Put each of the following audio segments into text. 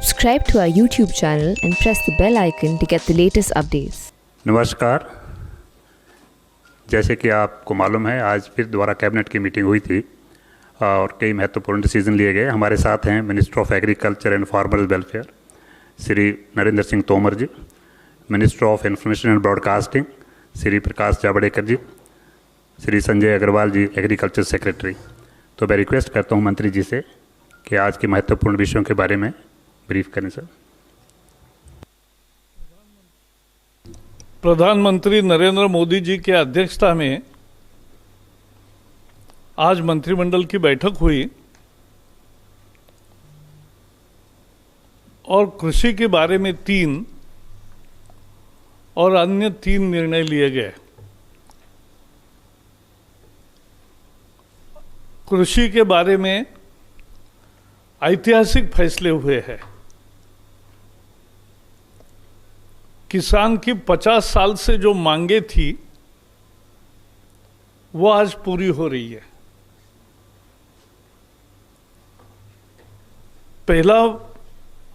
Subscribe to our YouTube channel and press the bell icon to get the latest updates. नमस्कार। जैसे कि आपको मालूम है, आज फिर दोबारा कैबिनेट की मीटिंग हुई थी और कई महत्वपूर्ण डिसीजन लिए गए। हमारे साथ हैं minister of agriculture and farmers welfare Shri Narendra Singh Tomar ji, minister of information and broadcasting Shri Prakash Javadekar ji, Shri Sanjay Agrawal ji agriculture secretary. तो मैं रिक्वेस्ट करता हूं मंत्री जी से कि आज के महत्वपूर्ण विषयों के बारे में ब्रीफ करें सर। प्रधानमंत्री नरेंद्र मोदी जी की अध्यक्षता में आज मंत्रिमंडल की बैठक हुई और कृषि के बारे में 3 और अन्य 3 निर्णय लिए गए। कृषि के बारे में ऐतिहासिक फैसले हुए हैं। किसान की 50 साल से जो मांगे थी वो आज पूरी हो रही है। पहला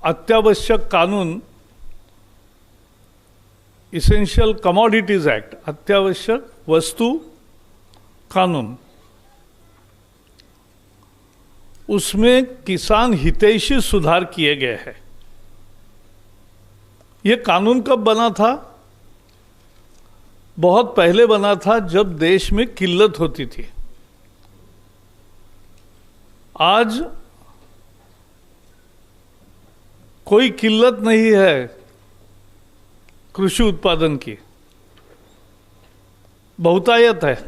अत्यावश्यक कानून इसेंशियल कमोडिटीज एक्ट, अत्यावश्यक वस्तु कानून, उसमें किसान हितैषी सुधार किए गए हैं। ये कानून कब बना था? बहुत पहले बना था, जब देश में किल्लत होती थी। आज कोई किल्लत नहीं है कृषि उत्पादन की, बहुतायत है।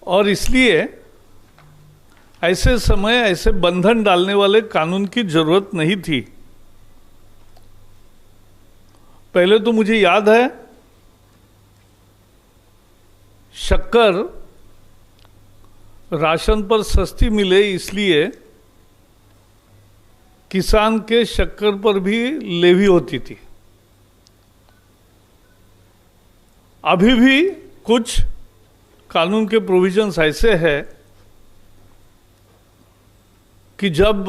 और इसलिए ऐसे समय ऐसे बंधन डालने वाले कानून की जरूरत नहीं थी। पहले तो मुझे याद है, शक्कर राशन पर सस्ती मिले इसलिए किसान के शक्कर पर भी लेवी होती थी। अभी भी कुछ कानून के प्रोविजंस ऐसे हैं कि जब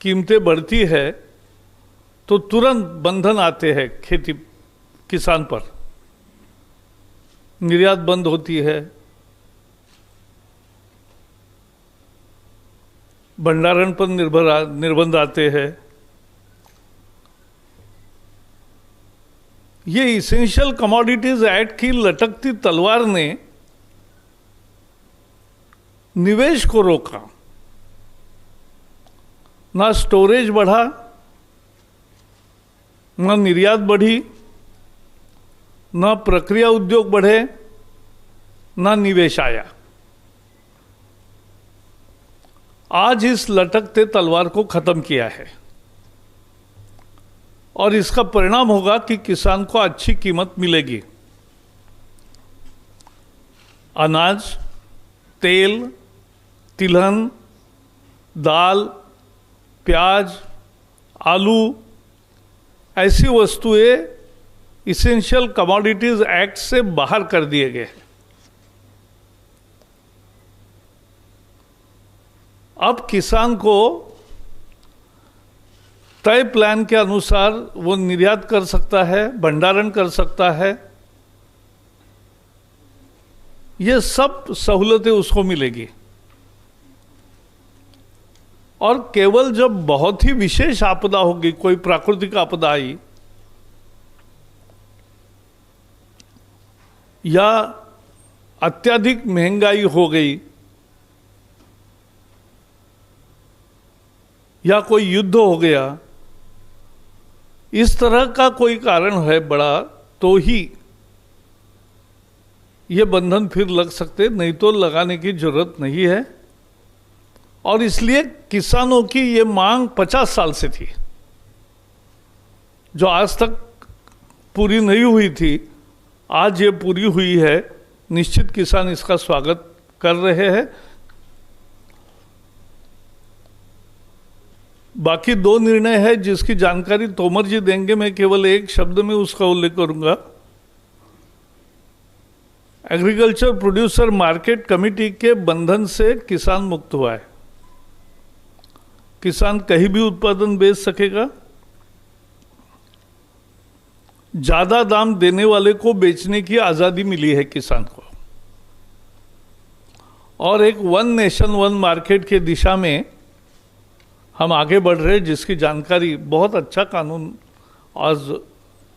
कीमतें बढ़ती है तो तुरंत बंधन आते हैं खेती किसान पर, निर्यात बंद होती है, भंडारण पर निर्बंध आते हैं। ये इसेंशियल कमोडिटीज एक्ट की लटकती तलवार ने निवेश को रोका। ना स्टोरेज बढ़ा, ना निर्यात बढ़ी, ना प्रक्रिया उद्योग बढ़े, ना निवेश आया। आज इस लटकते तलवार को खत्म किया है और इसका परिणाम होगा कि किसान को अच्छी कीमत मिलेगी। अनाज, तेल, तिलहन, दाल, प्याज, आलू, ऐसी वस्तुएं इसेंशियल कमोडिटीज एक्ट से बाहर कर दिए गए हैं। अब किसान को तय प्लान के अनुसार वो निर्यात कर सकता है, भंडारण कर सकता है। ये सब सहूलतें उसको मिलेगी। और केवल जब बहुत ही विशेष आपदा होगी, कोई प्राकृतिक आपदा आई या अत्यधिक महंगाई हो गई या कोई युद्ध हो गया, इस तरह का कोई कारण है बड़ा, तो ही ये बंधन फिर लग सकते, नहीं तो लगाने की जरूरत नहीं है। और इसलिए किसानों की ये मांग 50 साल से थी, जो आज तक पूरी नहीं हुई थी, आज ये पूरी हुई है। निश्चित किसान इसका स्वागत कर रहे हैं। बाकी 2 निर्णय है जिसकी जानकारी तोमर जी देंगे, मैं केवल एक शब्द में उसका उल्लेख करूंगा। एग्रीकल्चर प्रोड्यूसर मार्केट कमेटी के बंधन से किसान मुक्त हुआ है। किसान कहीं भी उत्पादन बेच सकेगा, ज्यादा दाम देने वाले को बेचने की आजादी मिली है किसान को, और एक वन नेशन वन मार्केट के दिशा में हम आगे बढ़ रहे हैं, जिसकी जानकारी, बहुत अच्छा कानून आज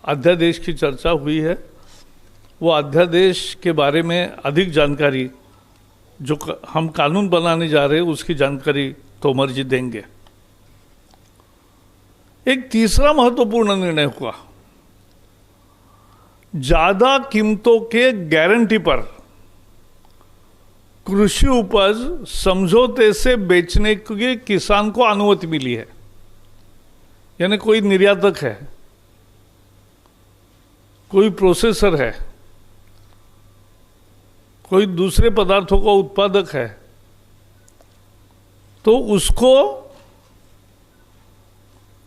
अध्यादेश की चर्चा हुई है। वो अध्यादेश के बारे में अधिक जानकारी जो हम कानून बनाने जा रहे हैं उसकी जानकारी तोमर जी देंगे। एक तीसरा महत्वपूर्ण निर्णय हुआ, ज्यादा कीमतों के गारंटी पर कृषि उपज समझौते से बेचने के किसान को अनुमति मिली है। यानी कोई निर्यातक है, कोई प्रोसेसर है, कोई दूसरे पदार्थों का उत्पादक है, तो उसको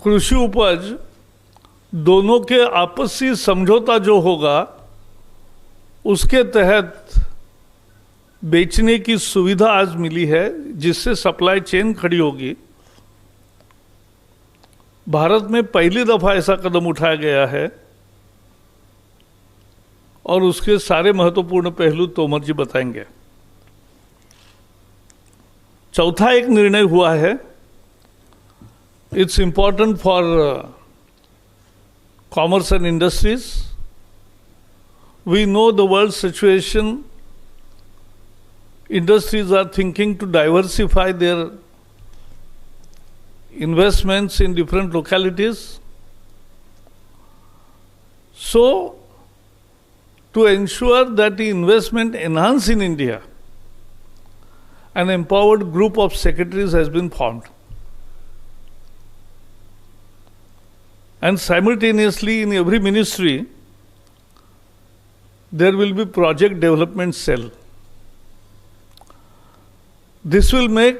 कृषि उपज दोनों के आपसी समझौता जो होगा उसके तहत बेचने की सुविधा आज मिली है, जिससे सप्लाई चेन खड़ी होगी। भारत में पहली दफा ऐसा कदम उठाया गया है और उसके सारे महत्वपूर्ण पहलू तोमर जी बताएंगे। चौथा एक निर्णय हुआ है, it's important for commerce and industries. We know the world situation, industries are thinking to diversify their investments in different localities. So, to ensure that the investment enhance in India, an empowered group of secretaries has been formed. And simultaneously in every ministry, there will be project development cell. This will make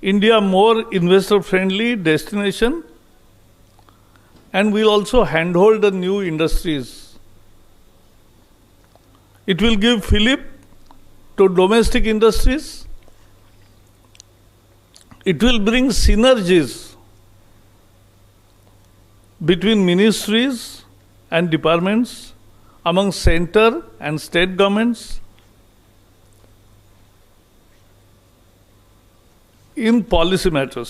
India more investor-friendly destination and will also handhold the new industries. It will give fillip to domestic industries. It will bring synergies between ministries and departments, among center and state governments, in policy matters.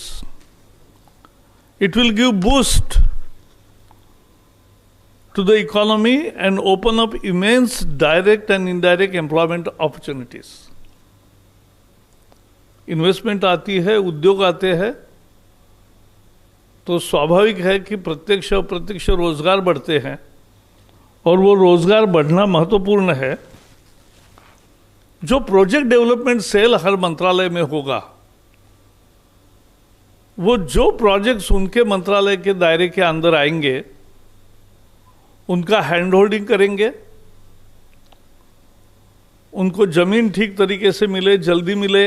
It will give boost to the economy and open up immense direct and indirect employment opportunities. Investment आती है, उद्योग आते हैं, तो स्वाभाविक है कि प्रत्यक्ष और अप्रत्यक्ष रोजगार बढ़ते हैं, और वो रोजगार बढ़ना महत्वपूर्ण है। जो प्रोजेक्ट डेवलपमेंट सेल हर मंत्रालय में होगा, वो जो प्रोजेक्ट्स उनके मंत्रालय के दायरे के अंदर आएंगे उनका हैंड होल्डिंग करेंगे, उनको जमीन ठीक तरीके से मिले, जल्दी मिले,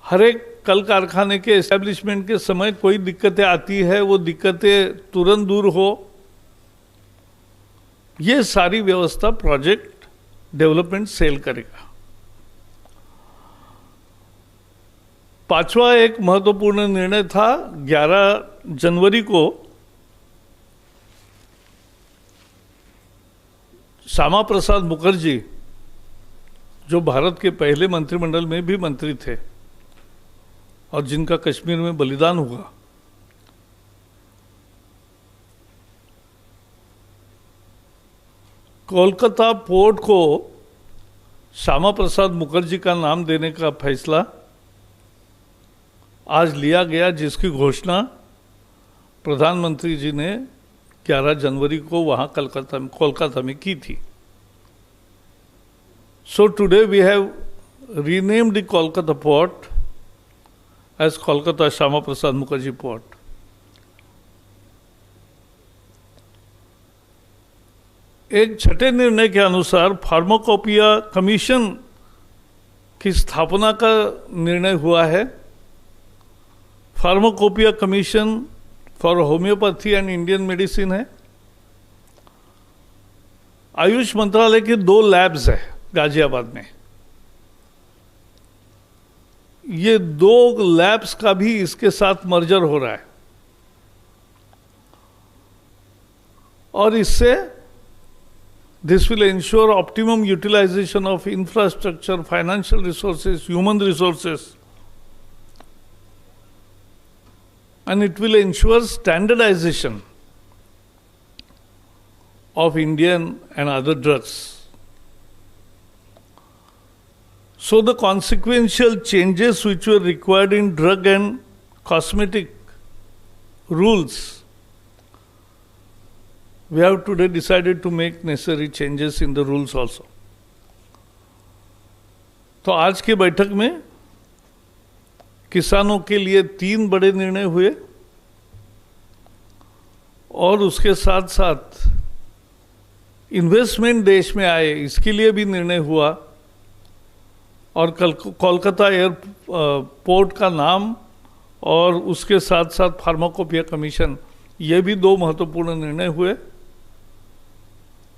हर एक कल कारखाने के एस्टेब्लिशमेंट के समय कोई दिक्कतें आती है, वो दिक्कतें तुरंत दूर हो, ये सारी व्यवस्था प्रोजेक्ट डेवलपमेंट सेल करेगा। पांचवा एक महत्वपूर्ण निर्णय था, 11 जनवरी को श्यामा प्रसाद मुखर्जी, जो भारत के पहले मंत्रिमंडल में भी मंत्री थे और जिनका कश्मीर में बलिदान हुआ, कोलकाता पोर्ट को श्यामा प्रसाद मुखर्जी का नाम देने का फैसला आज लिया गया, जिसकी घोषणा प्रधानमंत्री जी ने 11 जनवरी को वहां कोलकाता में की थी। So today we have renamed the Kolkata port as Kolkata Shyama Prasad Mukherjee port. एक छठे निर्णय के अनुसार फार्माकोपिया कमीशन की स्थापना का निर्णय हुआ है। Pharmacopoeia commission for homeopathy and Indian medicine है। आयुष मंत्रालय के 2 लैब्स है गाजियाबाद में। ये 2 लैब्स का भी इसके साथ मर्जर हो रहा है और इससे this will ensure optimum utilisation of infrastructure, financial resources, human resources, and it will ensure standardization of Indian and other drugs. So the consequential changes which were required in drug and cosmetic rules, we have today decided to make necessary changes in the rules also. तो आज की बैठक में किसानों के लिए 3 बड़े निर्णय हुए और उसके साथ साथ इन्वेस्टमेंट देश में आए इसके लिए भी निर्णय हुआ और कोलकाता एयरपोर्ट का नाम और उसके साथ साथ फार्माकोपिया कमीशन, ये भी 2 महत्वपूर्ण निर्णय हुए।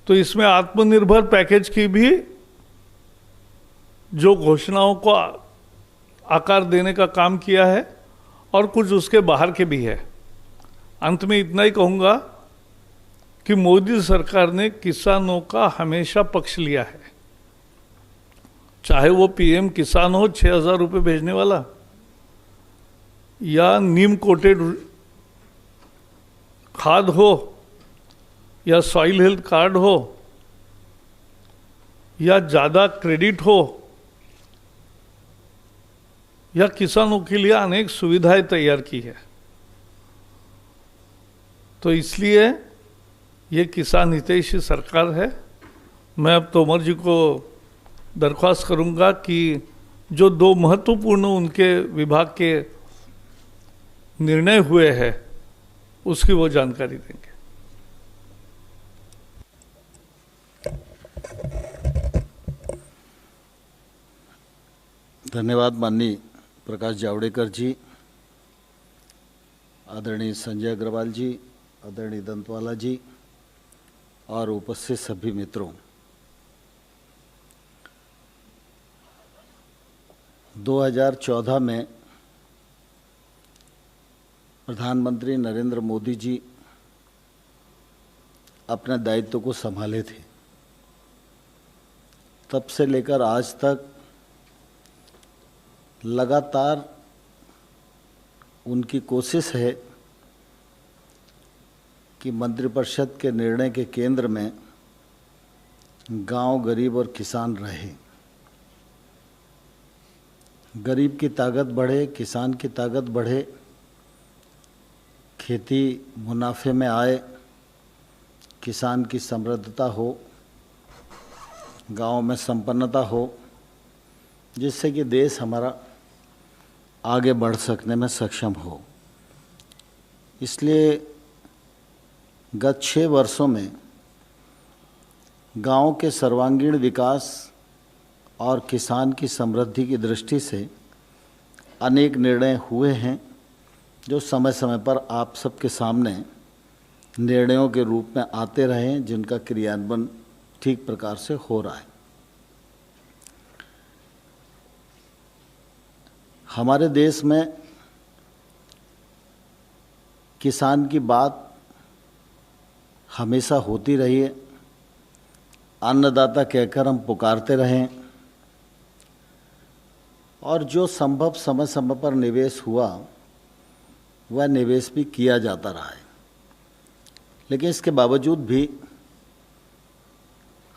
तो इसमें आत्मनिर्भर पैकेज की भी जो घोषणाओं को आकार देने का काम किया है और कुछ उसके बाहर के भी है। अंत में इतना ही कहूँगा कि मोदी सरकार ने किसानों का हमेशा पक्ष लिया है, चाहे वो पीएम किसान हो 6,000 रुपये भेजने वाला, या नीम कोटेड खाद हो, या सॉइल हेल्थ कार्ड हो, या ज़्यादा क्रेडिट हो, या किसानों के लिए अनेक सुविधाएं तैयार की है। तो इसलिए ये किसान हितैषी सरकार है। मैं अब तोमर जी को दरख्वास्त करूंगा कि जो 2 महत्वपूर्ण उनके विभाग के निर्णय हुए हैं उसकी वो जानकारी देंगे। धन्यवाद माननीय प्रकाश जावड़ेकर जी, आदरणीय संजय अग्रवाल जी, आदरणीय दंतवाला जी और उपस्थित सभी मित्रों। 2014 में प्रधानमंत्री नरेंद्र मोदी जी अपने दायित्व को संभाले थे। तब से लेकर आज तक लगातार उनकी कोशिश है कि मंत्रिपरिषद के निर्णय के केंद्र में गांव, गरीब और किसान रहे। गरीब की ताकत बढ़े, किसान की ताकत बढ़े, खेती मुनाफे में आए, किसान की समृद्धता हो, गांव में संपन्नता हो, जिससे कि देश हमारा आगे बढ़ सकने में सक्षम हो। इसलिए गत 6 वर्षों में गांव के सर्वांगीण विकास और किसान की समृद्धि की दृष्टि से अनेक निर्णय हुए हैं, जो समय समय पर आप सबके सामने निर्णयों के रूप में आते रहे हैं, जिनका क्रियान्वयन ठीक प्रकार से हो रहा है। हमारे देश में किसान की बात हमेशा होती रही है, अन्नदाता कहकर हम पुकारते रहें और जो संभव समय समय पर निवेश हुआ वह निवेश भी किया जाता रहा है। लेकिन इसके बावजूद भी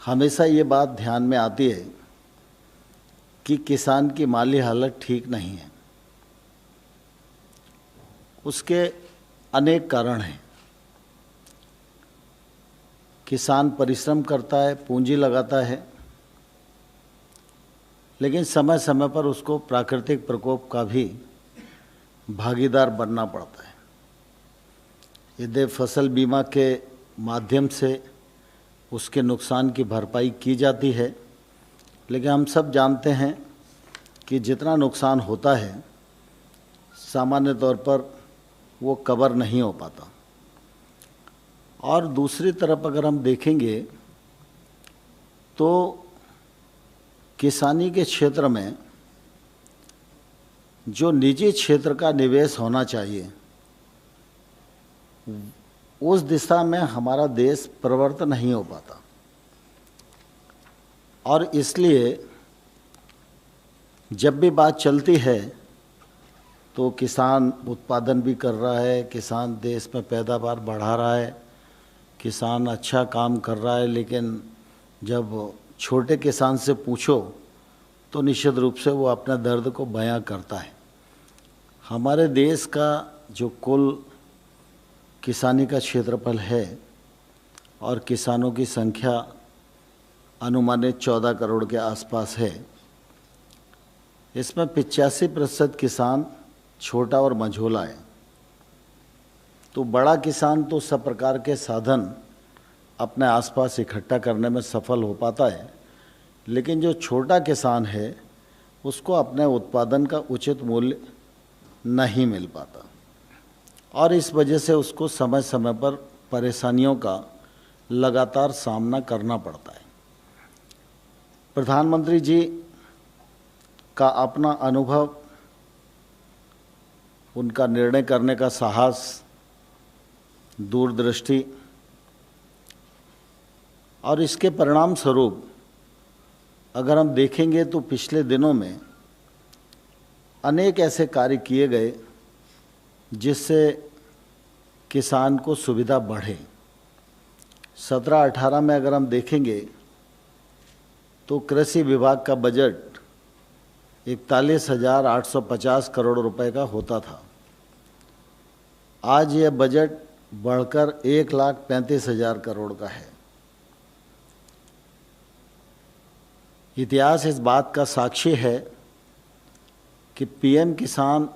हमेशा ये बात ध्यान में आती है कि किसान की माली हालत ठीक नहीं है। उसके अनेक कारण हैं। किसान परिश्रम करता है, पूंजी लगाता है, लेकिन समय समय पर उसको प्राकृतिक प्रकोप का भी भागीदार बनना पड़ता है। यदि फसल बीमा के माध्यम से उसके नुकसान की भरपाई की जाती है, लेकिन हम सब जानते हैं कि जितना नुकसान होता है सामान्य तौर पर वो कवर नहीं हो पाता। और दूसरी तरफ अगर हम देखेंगे तो किसानी के क्षेत्र में जो निजी क्षेत्र का निवेश होना चाहिए उस दिशा में हमारा देश प्रवृत्त नहीं हो पाता, और इसलिए जब भी बात चलती है तो किसान उत्पादन भी कर रहा है, किसान देश में पैदावार बढ़ा रहा है, किसान अच्छा काम कर रहा है, लेकिन जब छोटे किसान से पूछो तो निश्चित रूप से वो अपने दर्द को बयां करता है। हमारे देश का जो कुल किसानी का क्षेत्रफल है और किसानों की संख्या अनुमानित 14 करोड़ के आसपास है, इसमें 85% किसान छोटा और मझोला है। तो बड़ा किसान तो सब प्रकार के साधन अपने आसपास इकट्ठा करने में सफल हो पाता है, लेकिन जो छोटा किसान है उसको अपने उत्पादन का उचित मूल्य नहीं मिल पाता, और इस वजह से उसको समय समय पर परेशानियों का लगातार सामना करना पड़ता है। प्रधानमंत्री जी का अपना अनुभव, उनका निर्णय करने का साहस, दूरदृष्टि, और इसके परिणाम स्वरूप अगर हम देखेंगे तो पिछले दिनों में अनेक ऐसे कार्य किए गए जिससे किसान को सुविधा बढ़े। 17-18 में अगर हम देखेंगे तो कृषि विभाग का बजट 41,850 करोड़ रुपए का होता था। आज यह बजट बढ़कर 1,35,000 करोड़ का है। इतिहास इस बात का साक्षी है कि पीएम किसान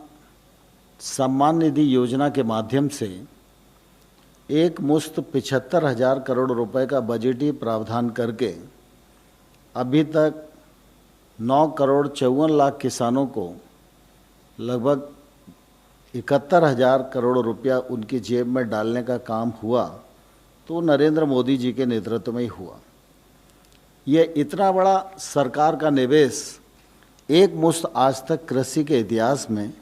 सम्मान निधि योजना के माध्यम से एक मुश्त 75,000 करोड़ रुपए का बजटीय प्रावधान करके अभी तक 9 करोड़ 54 लाख किसानों को लगभग 71,000 करोड़ रुपया उनकी जेब में डालने का काम हुआ, तो नरेंद्र मोदी जी के नेतृत्व में ही हुआ। यह इतना बड़ा सरकार का निवेश एक मुश्त आज तक कृषि के इतिहास में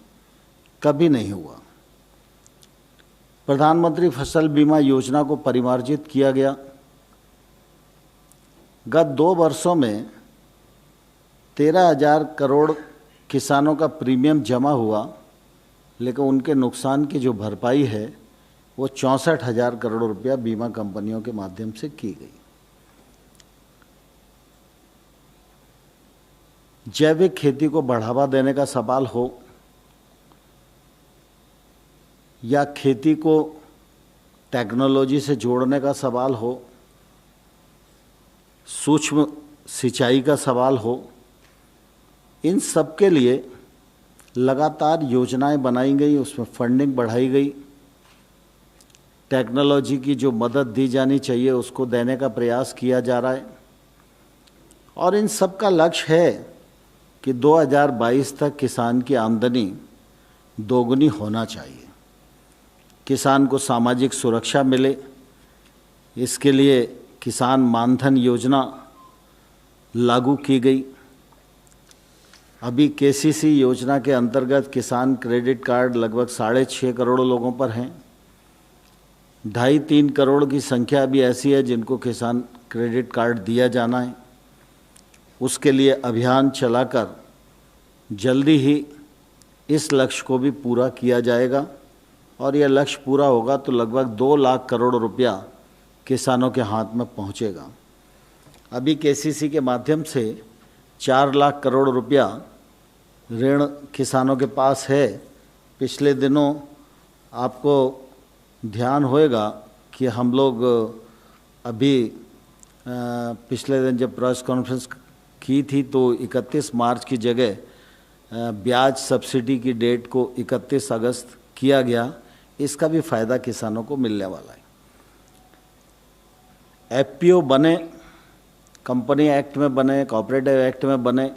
कभी नहीं हुआ। प्रधानमंत्री फसल बीमा योजना को परिमार्जित किया गया। गत 2 वर्षों में 13,000 करोड़ किसानों का प्रीमियम जमा हुआ, लेकिन उनके नुकसान की जो भरपाई है वो 64,000 करोड़ रुपया बीमा कंपनियों के माध्यम से की गई। जैविक खेती को बढ़ावा देने का सवाल हो या खेती को टेक्नोलॉजी से जोड़ने का सवाल हो, सूक्ष्म सिंचाई का सवाल हो, इन सब के लिए लगातार योजनाएं बनाई गई, उसमें फंडिंग बढ़ाई गई, टेक्नोलॉजी की जो मदद दी जानी चाहिए उसको देने का प्रयास किया जा रहा है, और इन सब का लक्ष्य है कि 2022 तक किसान की आमदनी दोगुनी होना चाहिए, किसान को सामाजिक सुरक्षा मिले। इसके लिए किसान मानधन योजना लागू की गई। अभी केसीसी योजना के अंतर्गत किसान क्रेडिट कार्ड लगभग 6.5 करोड़ लोगों पर हैं। 2.5-3 करोड़ की संख्या अभी ऐसी है जिनको किसान क्रेडिट कार्ड दिया जाना है। उसके लिए अभियान चलाकर जल्दी ही इस लक्ष्य को भी पूरा किया जाएगा, और यह लक्ष्य पूरा होगा तो लगभग 2 लाख करोड़ रुपया किसानों के हाथ में पहुंचेगा। अभी केसीसी के माध्यम से 4 लाख करोड़ रुपया ऋण किसानों के पास है। पिछले दिनों आपको ध्यान होएगा कि हम लोग अभी पिछले दिन जब प्रेस कॉन्फ्रेंस की थी तो 31 मार्च की जगह ब्याज सब्सिडी की डेट को 31 अगस्त किया गया। इसका भी फ़ायदा किसानों को मिलने वाला है। एफपीओ बने, कंपनी एक्ट में बने, कोऑपरेटिव एक्ट में बने,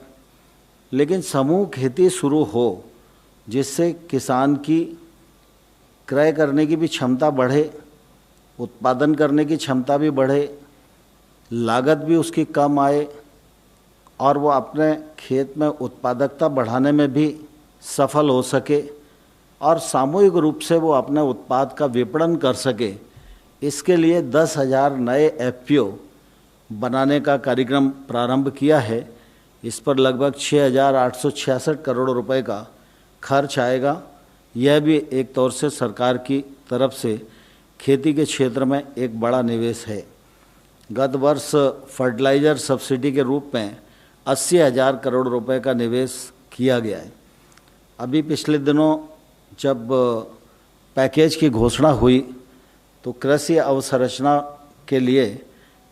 लेकिन समूह खेती शुरू हो जिससे किसान की क्रय करने की भी क्षमता बढ़े, उत्पादन करने की क्षमता भी बढ़े, लागत भी उसकी कम आए, और वो अपने खेत में उत्पादकता बढ़ाने में भी सफल हो सके और सामूहिक रूप से वो अपने उत्पाद का विपणन कर सके, इसके लिए 10,000 नए एफपीओ बनाने का कार्यक्रम प्रारंभ किया है। इस पर लगभग 6,866 करोड़ रुपए का खर्च आएगा। यह भी एक तौर से सरकार की तरफ से खेती के क्षेत्र में एक बड़ा निवेश है। गत वर्ष फर्टिलाइज़र सब्सिडी के रूप में 80,000 करोड़ रुपए का निवेश किया गया है। अभी पिछले दिनों जब पैकेज की घोषणा हुई तो कृषि अवसंरचना के लिए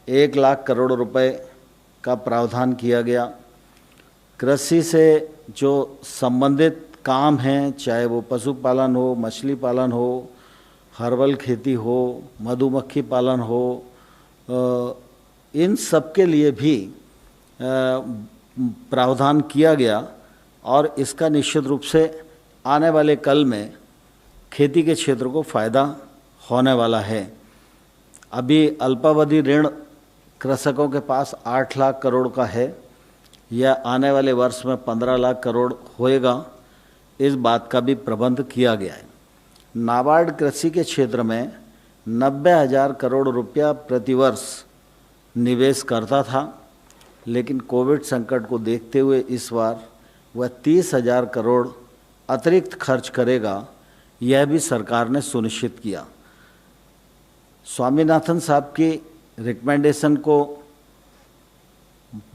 1 लाख करोड़ रुपए का प्रावधान किया गया। कृषि से जो संबंधित काम हैं, चाहे वो पशुपालन हो, मछली पालन हो, हर्बल खेती हो, मधुमक्खी पालन हो, इन सब के लिए भी प्रावधान किया गया और इसका निश्चित रूप से आने वाले कल में खेती के क्षेत्र को फ़ायदा होने वाला है। अभी अल्पावधि ऋण कृषकों के पास 8 लाख करोड़ का है, यह आने वाले वर्ष में 15 लाख करोड़ होएगा। इस बात का भी प्रबंध किया गया है। नाबार्ड कृषि के क्षेत्र में 90,000 करोड़ रुपया प्रतिवर्ष निवेश करता था, लेकिन कोविड संकट को देखते हुए इस बार वह 30,000 करोड़ अतिरिक्त खर्च करेगा, यह भी सरकार ने सुनिश्चित किया। स्वामीनाथन साहब की रिकमेंडेशन को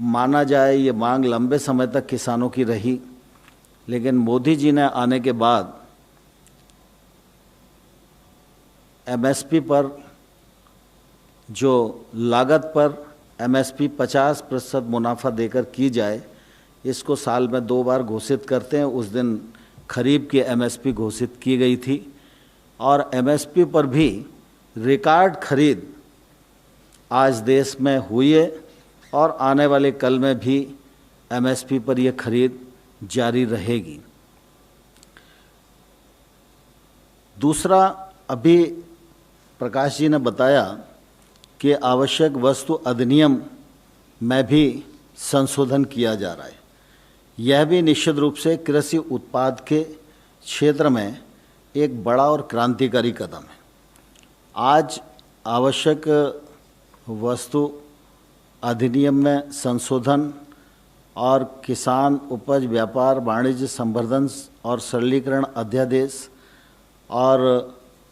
माना जाए, ये मांग लंबे समय तक किसानों की रही, लेकिन मोदी जी ने आने के बाद एमएसपी पर जो लागत पर एमएसपी 50% मुनाफा देकर की जाए, इसको साल में 2 बार घोषित करते हैं। उस दिन खरीफ की एमएसपी घोषित की गई थी और एमएसपी पर भी रिकॉर्ड खरीद आज देश में हुई है और आने वाले कल में भी एमएसपी पर यह खरीद जारी रहेगी। दूसरा, अभी प्रकाश जी ने बताया कि आवश्यक वस्तु अधिनियम में भी संशोधन किया जा रहा है। यह भी निश्चित रूप से कृषि उत्पाद के क्षेत्र में एक बड़ा और क्रांतिकारी कदम है। आज आवश्यक वस्तु अधिनियम में संशोधन और किसान उपज व्यापार वाणिज्य संवर्धन और सरलीकरण अध्यादेश और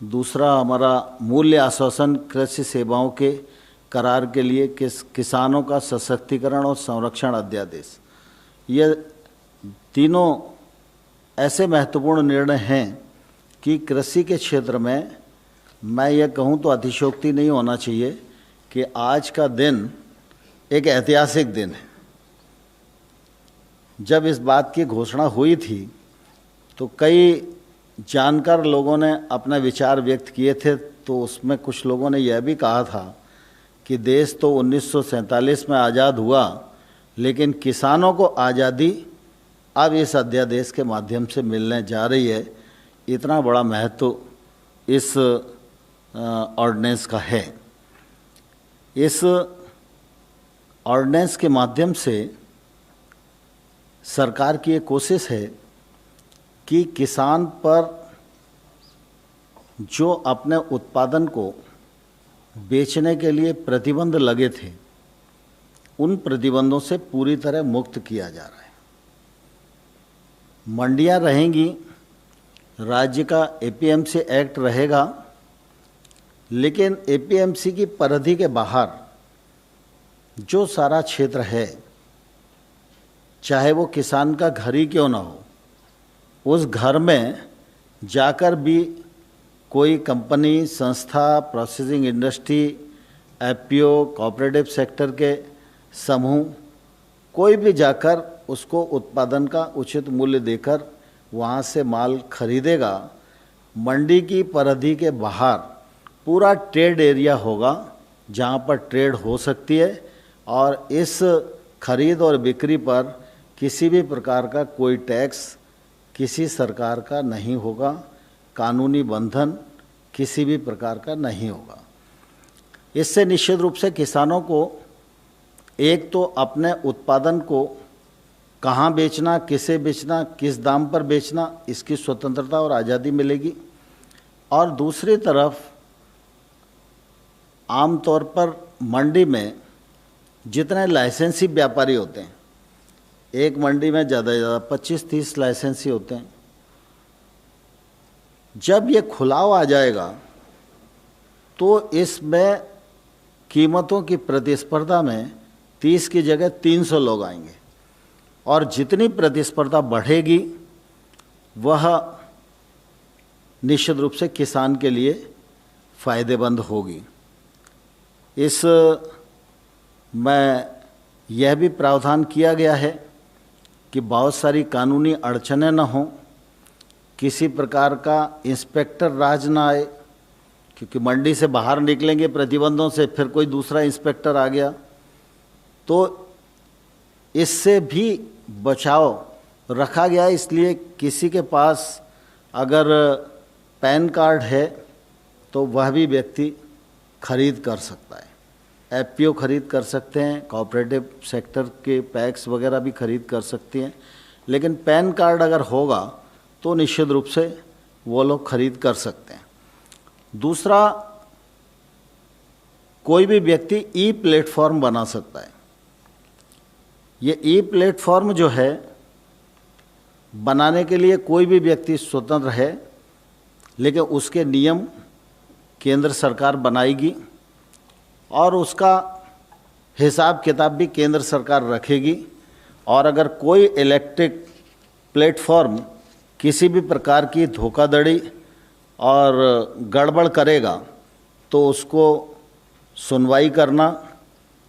दूसरा हमारा मूल्य आश्वासन कृषि सेवाओं के करार के लिए किसानों का सशक्तिकरण और संरक्षण अध्यादेश, ये तीनों ऐसे महत्वपूर्ण निर्णय हैं कि कृषि के क्षेत्र में मैं ये कहूँ तो अतिशयोक्ति नहीं होना चाहिए कि आज का दिन एक ऐतिहासिक दिन है। जब इस बात की घोषणा हुई थी तो कई जानकार लोगों ने अपने विचार व्यक्त किए थे, तो उसमें कुछ लोगों ने यह भी कहा था कि देश तो 1947 में आज़ाद हुआ, लेकिन किसानों को आज़ादी अब इस अध्यादेश के माध्यम से मिलने जा रही है। इतना बड़ा महत्व इस ऑर्डिनेंस का है। इस ऑर्डिनेंस के माध्यम से सरकार की एक कोशिश है कि किसान पर जो अपने उत्पादन को बेचने के लिए प्रतिबंध लगे थे, उन प्रतिबंधों से पूरी तरह मुक्त किया जा रहा है। मंडियां रहेंगी, राज्य का एपीएमसी एक्ट रहेगा, लेकिन एपीएमसी की परिधि के बाहर जो सारा क्षेत्र है, चाहे वो किसान का घर ही क्यों ना हो, उस घर में जाकर भी कोई कंपनी, संस्था, processing industry, FPO, cooperative sector के समूह, कोई भी जाकर उसको उत्पादन का उचित मूल्य देकर वहाँ से माल खरीदेगा। मंडी की परिधि के बाहर पूरा ट्रेड एरिया होगा जहाँ पर ट्रेड हो सकती है और इस खरीद और बिक्री पर किसी भी प्रकार का कोई टैक्स किसी सरकार का नहीं होगा, कानूनी बंधन किसी भी प्रकार का नहीं होगा। इससे निश्चित रूप से किसानों को एक तो अपने उत्पादन को कहाँ बेचना, किसे बेचना, किस दाम पर बेचना, इसकी स्वतंत्रता और आज़ादी मिलेगी। और दूसरी तरफ आमतौर पर मंडी में जितने लाइसेंसी व्यापारी होते हैं, एक मंडी में ज़्यादा से ज़्यादा 25-30 लाइसेंसी होते हैं, जब ये खुलाव आ जाएगा तो इसमें कीमतों की प्रतिस्पर्धा में 30 की जगह 300 लोग आएंगे और जितनी प्रतिस्पर्धा बढ़ेगी वह निश्चित रूप से किसान के लिए फायदेमंद होगी। इस में यह भी प्रावधान किया गया है कि बहुत सारी कानूनी अड़चनें न हों, किसी प्रकार का इंस्पेक्टर राज ना आए, क्योंकि मंडी से बाहर निकलेंगे प्रतिबंधों से, फिर कोई दूसरा इंस्पेक्टर आ गया तो इससे भी बचाव रखा गया। इसलिए किसी के पास अगर पैन कार्ड है तो वह भी व्यक्ति खरीद कर सकता है, एफपीओ खरीद कर सकते हैं, कोऑपरेटिव सेक्टर के पैक्स वगैरह भी खरीद कर सकती हैं, लेकिन पैन कार्ड अगर होगा तो निश्चित रूप से वो लोग खरीद कर सकते हैं। दूसरा, कोई भी व्यक्ति ई प्लेटफॉर्म बना सकता है। ये ई प्लेटफॉर्म जो है बनाने के लिए कोई भी व्यक्ति स्वतंत्र है, लेकिन उसके नियम केंद्र सरकार बनाएगी और उसका हिसाब किताब भी केंद्र सरकार रखेगी। और अगर कोई इलेक्ट्रिक प्लेटफॉर्म किसी भी प्रकार की धोखाधड़ी और गड़बड़ करेगा तो उसको सुनवाई करना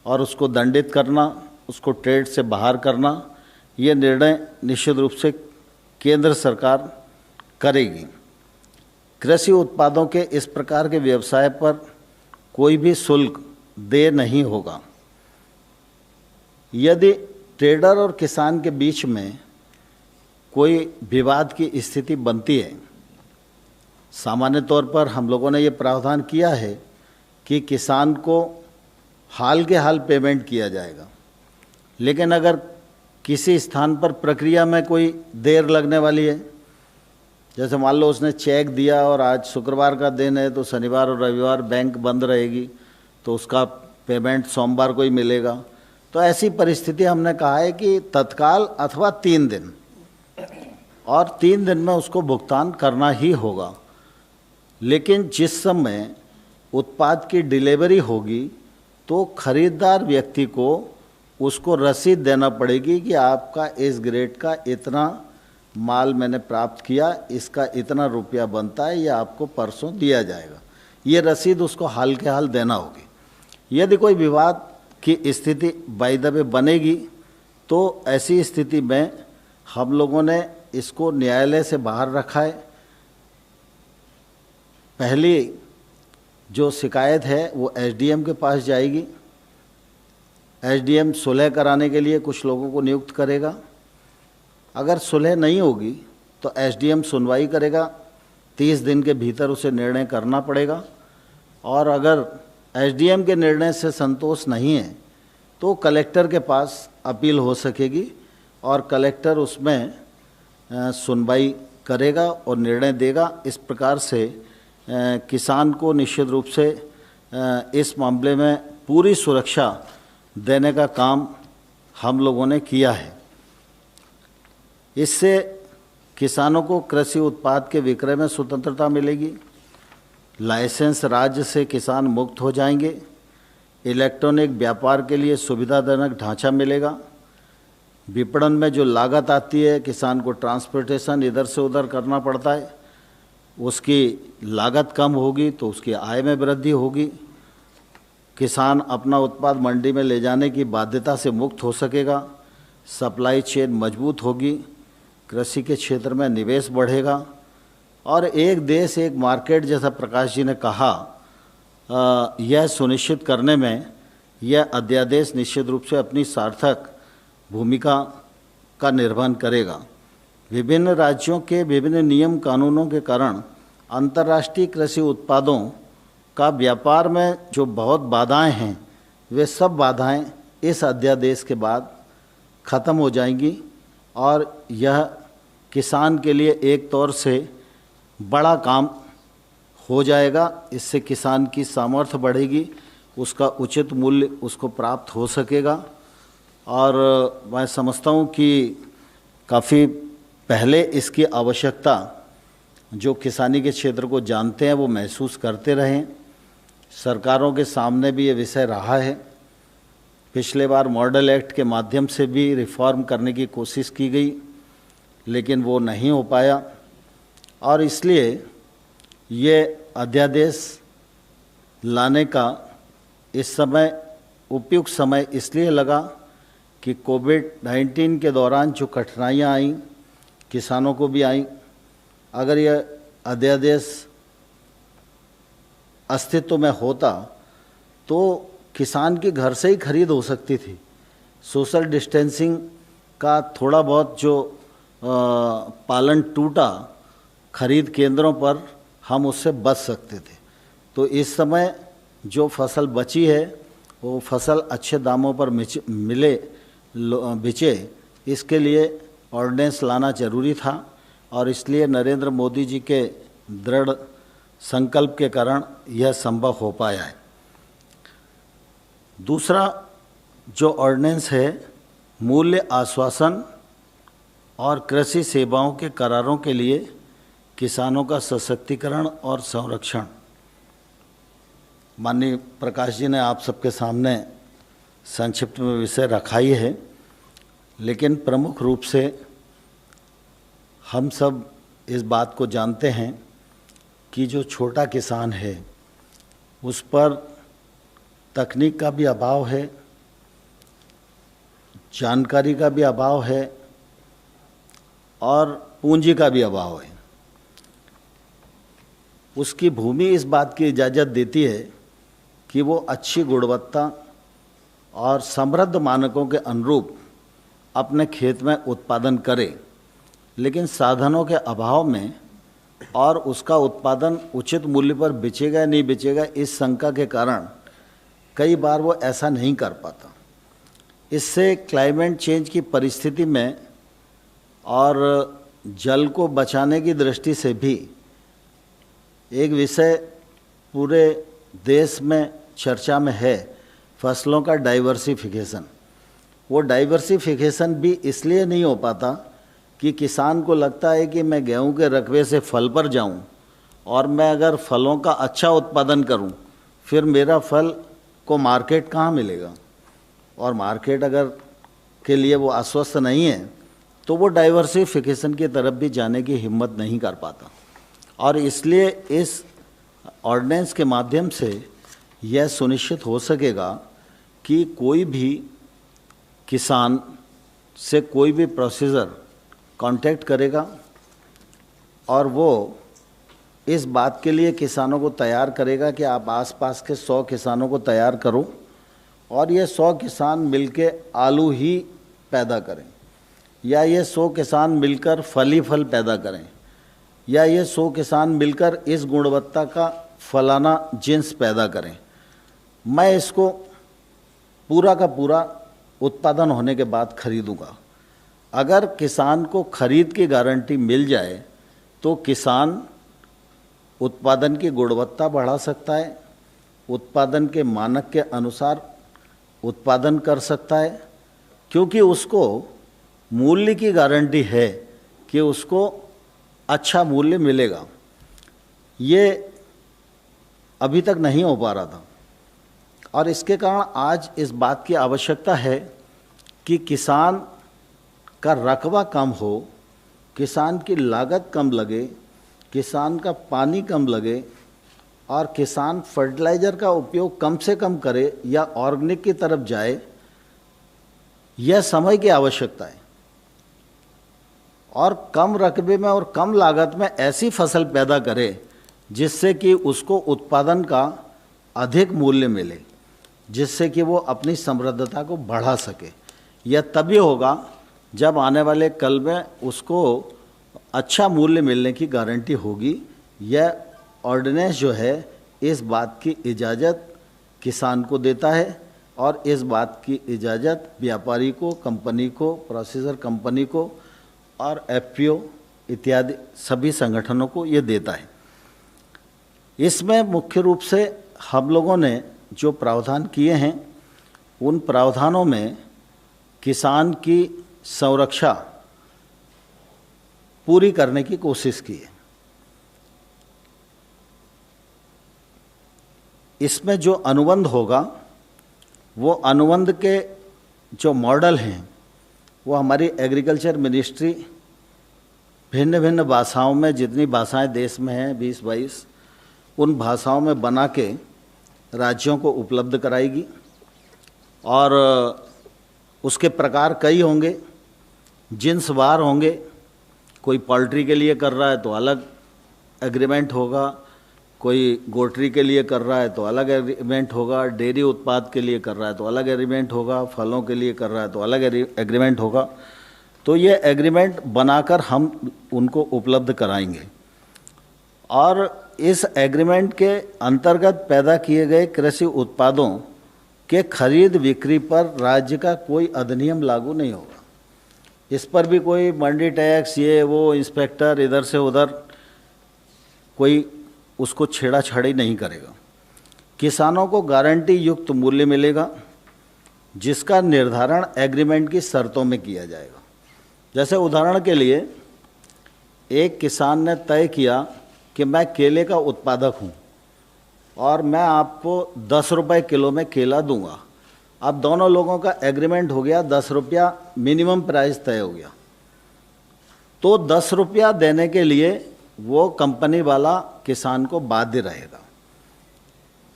और उसको दंडित करना, उसको ट्रेड से बाहर करना, ये निर्णय निश्चित रूप से केंद्र सरकार करेगी। कृषि उत्पादों के इस प्रकार के व्यवसाय पर कोई भी शुल्क दे नहीं होगा। यदि ट्रेडर और किसान के बीच में कोई विवाद की स्थिति बनती है, सामान्य तौर पर हम लोगों ने ये प्रावधान किया है कि किसान को हाल के हाल पेमेंट किया जाएगा, लेकिन अगर किसी स्थान पर प्रक्रिया में कोई देर लगने वाली है, जैसे मान लो उसने चेक दिया और आज शुक्रवार का दिन है तो शनिवार और रविवार बैंक बंद रहेगी तो उसका पेमेंट सोमवार को ही मिलेगा, तो ऐसी परिस्थिति हमने कहा है कि तत्काल अथवा 3 दिन, और 3 दिन में उसको भुगतान करना ही होगा। लेकिन जिस समय उत्पाद की डिलीवरी होगी तो खरीदार व्यक्ति को उसको रसीद देना पड़ेगी कि आपका इस ग्रेड का इतना माल मैंने प्राप्त किया, इसका इतना रुपया बनता है, यह आपको परसों दिया जाएगा। ये रसीद उसको हाल के हाल देना होगी। यदि कोई विवाद की स्थिति बाय द वे बनेगी तो ऐसी स्थिति में हम लोगों ने इसको न्यायालय से बाहर रखा है। पहली जो शिकायत है वो एसडीएम के पास जाएगी। एसडीएम सुलह कराने के लिए कुछ लोगों को नियुक्त करेगा। अगर सुलह नहीं होगी तो एसडीएम सुनवाई करेगा, 30 दिन के भीतर उसे निर्णय करना पड़ेगा। और अगर एसडीएम के निर्णय से संतोष नहीं है तो कलेक्टर के पास अपील हो सकेगी और कलेक्टर उसमें सुनवाई करेगा और निर्णय देगा। इस प्रकार से किसान को निश्चित रूप से इस मामले में पूरी सुरक्षा देने का काम हम लोगों ने किया है। इससे किसानों को कृषि उत्पाद के विक्रय में स्वतंत्रता मिलेगी, लाइसेंस राज्य से किसान मुक्त हो जाएंगे, इलेक्ट्रॉनिक व्यापार के लिए सुविधाजनक ढांचा मिलेगा, विपणन में जो लागत आती है, किसान को ट्रांसपोर्टेशन इधर से उधर करना पड़ता है, उसकी लागत कम होगी तो उसकी आय में वृद्धि होगी। किसान अपना उत्पाद मंडी में ले जाने की बाध्यता से मुक्त हो सकेगा, सप्लाई चेन मजबूत होगी, कृषि के क्षेत्र में निवेश बढ़ेगा और एक देश एक मार्केट जैसा प्रकाश जी ने कहा, यह सुनिश्चित करने में यह अध्यादेश निश्चित रूप से अपनी सार्थक भूमिका का निर्वहन करेगा। विभिन्न राज्यों के विभिन्न नियम कानूनों के कारण अंतर्राष्ट्रीय कृषि उत्पादों का व्यापार में जो बहुत बाधाएं हैं, वे सब बाधाएं इस अध्यादेश के बाद ख़त्म हो जाएंगी और यह किसान के लिए एक तौर से बड़ा काम हो जाएगा। इससे किसान की सामर्थ्य बढ़ेगी, उसका उचित मूल्य उसको प्राप्त हो सकेगा। और मैं समझता हूँ कि काफ़ी पहले इसकी आवश्यकता जो किसानी के क्षेत्र को जानते हैं वो महसूस करते रहें। सरकारों के सामने भी ये विषय रहा है। पिछले बार मॉडल एक्ट के माध्यम से भी रिफॉर्म करने की कोशिश की गई, लेकिन वो नहीं हो पाया। और इसलिए ये अध्यादेश लाने का इस समय उपयुक्त समय इसलिए लगा कि कोविड-19 के दौरान जो कठिनाइयाँ आईं, किसानों को भी आईं। अगर यह अध्यादेश अस्तित्व में होता तो किसान के घर से ही खरीद हो सकती थी। सोशल डिस्टेंसिंग का थोड़ा बहुत जो पालन टूटा खरीद केंद्रों पर, हम उससे बच सकते थे। तो इस समय जो फसल बची है वो फसल अच्छे दामों पर बिचे, इसके लिए ऑर्डिनेंस लाना जरूरी था। और इसलिए नरेंद्र मोदी जी के दृढ़ संकल्प के कारण यह संभव हो पाया है। दूसरा जो ऑर्डिनेंस है, मूल्य आश्वासन और कृषि सेवाओं के करारों के लिए किसानों का सशक्तिकरण और संरक्षण। माननीय प्रकाश जी ने आप सबके सामने संक्षिप्त में विषय रखा ही है, लेकिन प्रमुख रूप से हम सब इस बात को जानते हैं कि जो छोटा किसान है उस पर तकनीक का भी अभाव है, जानकारी का भी अभाव है और पूंजी का भी अभाव है। उसकी भूमि इस बात की इजाज़त देती है कि वो अच्छी गुणवत्ता और समृद्ध मानकों के अनुरूप अपने खेत में उत्पादन करे, लेकिन साधनों के अभाव में और उसका उत्पादन उचित मूल्य पर बेचेगा या नहीं बेचेगा, इस शंका के कारण कई बार वो ऐसा नहीं कर पाता। इससे क्लाइमेट चेंज की परिस्थिति में और जल को बचाने की दृष्टि से भी एक विषय पूरे देश में चर्चा में है, फसलों का डाइवर्सिफिकेशन। वो डाइवर्सिफिकेशन भी इसलिए नहीं हो पाता कि किसान को लगता है कि मैं गेहूं के रकबे से फल पर जाऊं और मैं अगर फलों का अच्छा उत्पादन करूं फिर मेरा फल को मार्केट कहाँ मिलेगा, और मार्केट अगर के लिए वो आश्वस्त नहीं है तो वो डाइवर्सिफिकेशन की तरफ भी जाने की हिम्मत नहीं कर पाता। और इसलिए इस ऑर्डिनेंस के माध्यम से यह सुनिश्चित हो सकेगा कि कोई भी किसान से कोई भी प्रोसीजर कांटेक्ट करेगा और वो इस बात के लिए किसानों को तैयार करेगा कि आप आसपास के 100 किसानों को तैयार करो और ये 100 किसान मिलके आलू ही पैदा करें, या ये 100 किसान मिलकर फल ही फल पैदा करें, या ये 100 किसान मिलकर इस गुणवत्ता का फलाना जिन्स पैदा करें। मैं इसको पूरा का पूरा उत्पादन होने के बाद खरीदूंगा। अगर किसान को खरीद की गारंटी मिल जाए तो किसान उत्पादन की गुणवत्ता बढ़ा सकता है, उत्पादन के मानक के अनुसार उत्पादन कर सकता है, क्योंकि उसको मूल्य की गारंटी है कि उसको अच्छा मूल्य मिलेगा। ये अभी तक नहीं हो पा रहा था और इसके कारण आज इस बात की आवश्यकता है कि किसान का रकबा कम हो, किसान की लागत कम लगे, किसान का पानी कम लगे और किसान फर्टिलाइज़र का उपयोग कम से कम करे या ऑर्गेनिक की तरफ जाए। यह समय की आवश्यकता है और कम रकबे में और कम लागत में ऐसी फसल पैदा करे जिससे कि उसको उत्पादन का अधिक मूल्य मिले, जिससे कि वो अपनी समृद्धता को बढ़ा सके। यह तभी होगा जब आने वाले कल में उसको अच्छा मूल्य मिलने की गारंटी होगी। यह ऑर्डिनेंस जो है इस बात की इजाज़त किसान को देता है और इस बात की इजाज़त व्यापारी को, कंपनी को, प्रोसेसर कंपनी को और एफपीओ इत्यादि सभी संगठनों को ये देता है। इसमें मुख्य रूप से हम लोगों ने जो प्रावधान किए हैं उन प्रावधानों में किसान की संरक्षा पूरी करने की कोशिश की है। इसमें जो अनुबंध होगा वो अनुबंध के जो मॉडल हैं वो हमारी एग्रीकल्चर मिनिस्ट्री भिन्न भिन्न भाषाओं में, जितनी भाषाएं देश में हैं 20-22, उन भाषाओं में बना के राज्यों को उपलब्ध कराएगी। और उसके प्रकार कई होंगे, जिन्सवार होंगे। कोई पोल्ट्री के लिए कर रहा है तो अलग एग्रीमेंट होगा, कोई गोट्री के लिए कर रहा है तो अलग एग्रीमेंट होगा, डेयरी उत्पाद के लिए कर रहा है तो अलग एग्रीमेंट होगा, फलों के लिए कर रहा है तो अलग एग्रीमेंट होगा। तो ये एग्रीमेंट बनाकर हम उनको उपलब्ध कराएंगे और इस एग्रीमेंट के अंतर्गत पैदा किए गए कृषि उत्पादों के खरीद बिक्री पर राज्य का कोई अधिनियम लागू नहीं होगा। इस पर भी कोई मंडी टैक्स, ये वो इंस्पेक्टर इधर से उधर कोई उसको छेड़ाछाड़ी नहीं करेगा। किसानों को गारंटी युक्त मूल्य मिलेगा जिसका निर्धारण एग्रीमेंट की शर्तों में किया जाएगा। जैसे उदाहरण के लिए एक किसान ने तय किया कि मैं केले का उत्पादक हूँ और मैं आपको 10 रुपये किलो में केला दूंगा। अब दोनों लोगों का एग्रीमेंट हो गया, 10 रुपया मिनिमम प्राइस तय हो गया। तो 10 रुपया देने के लिए वो कंपनी वाला किसान को बाध्य रहेगा,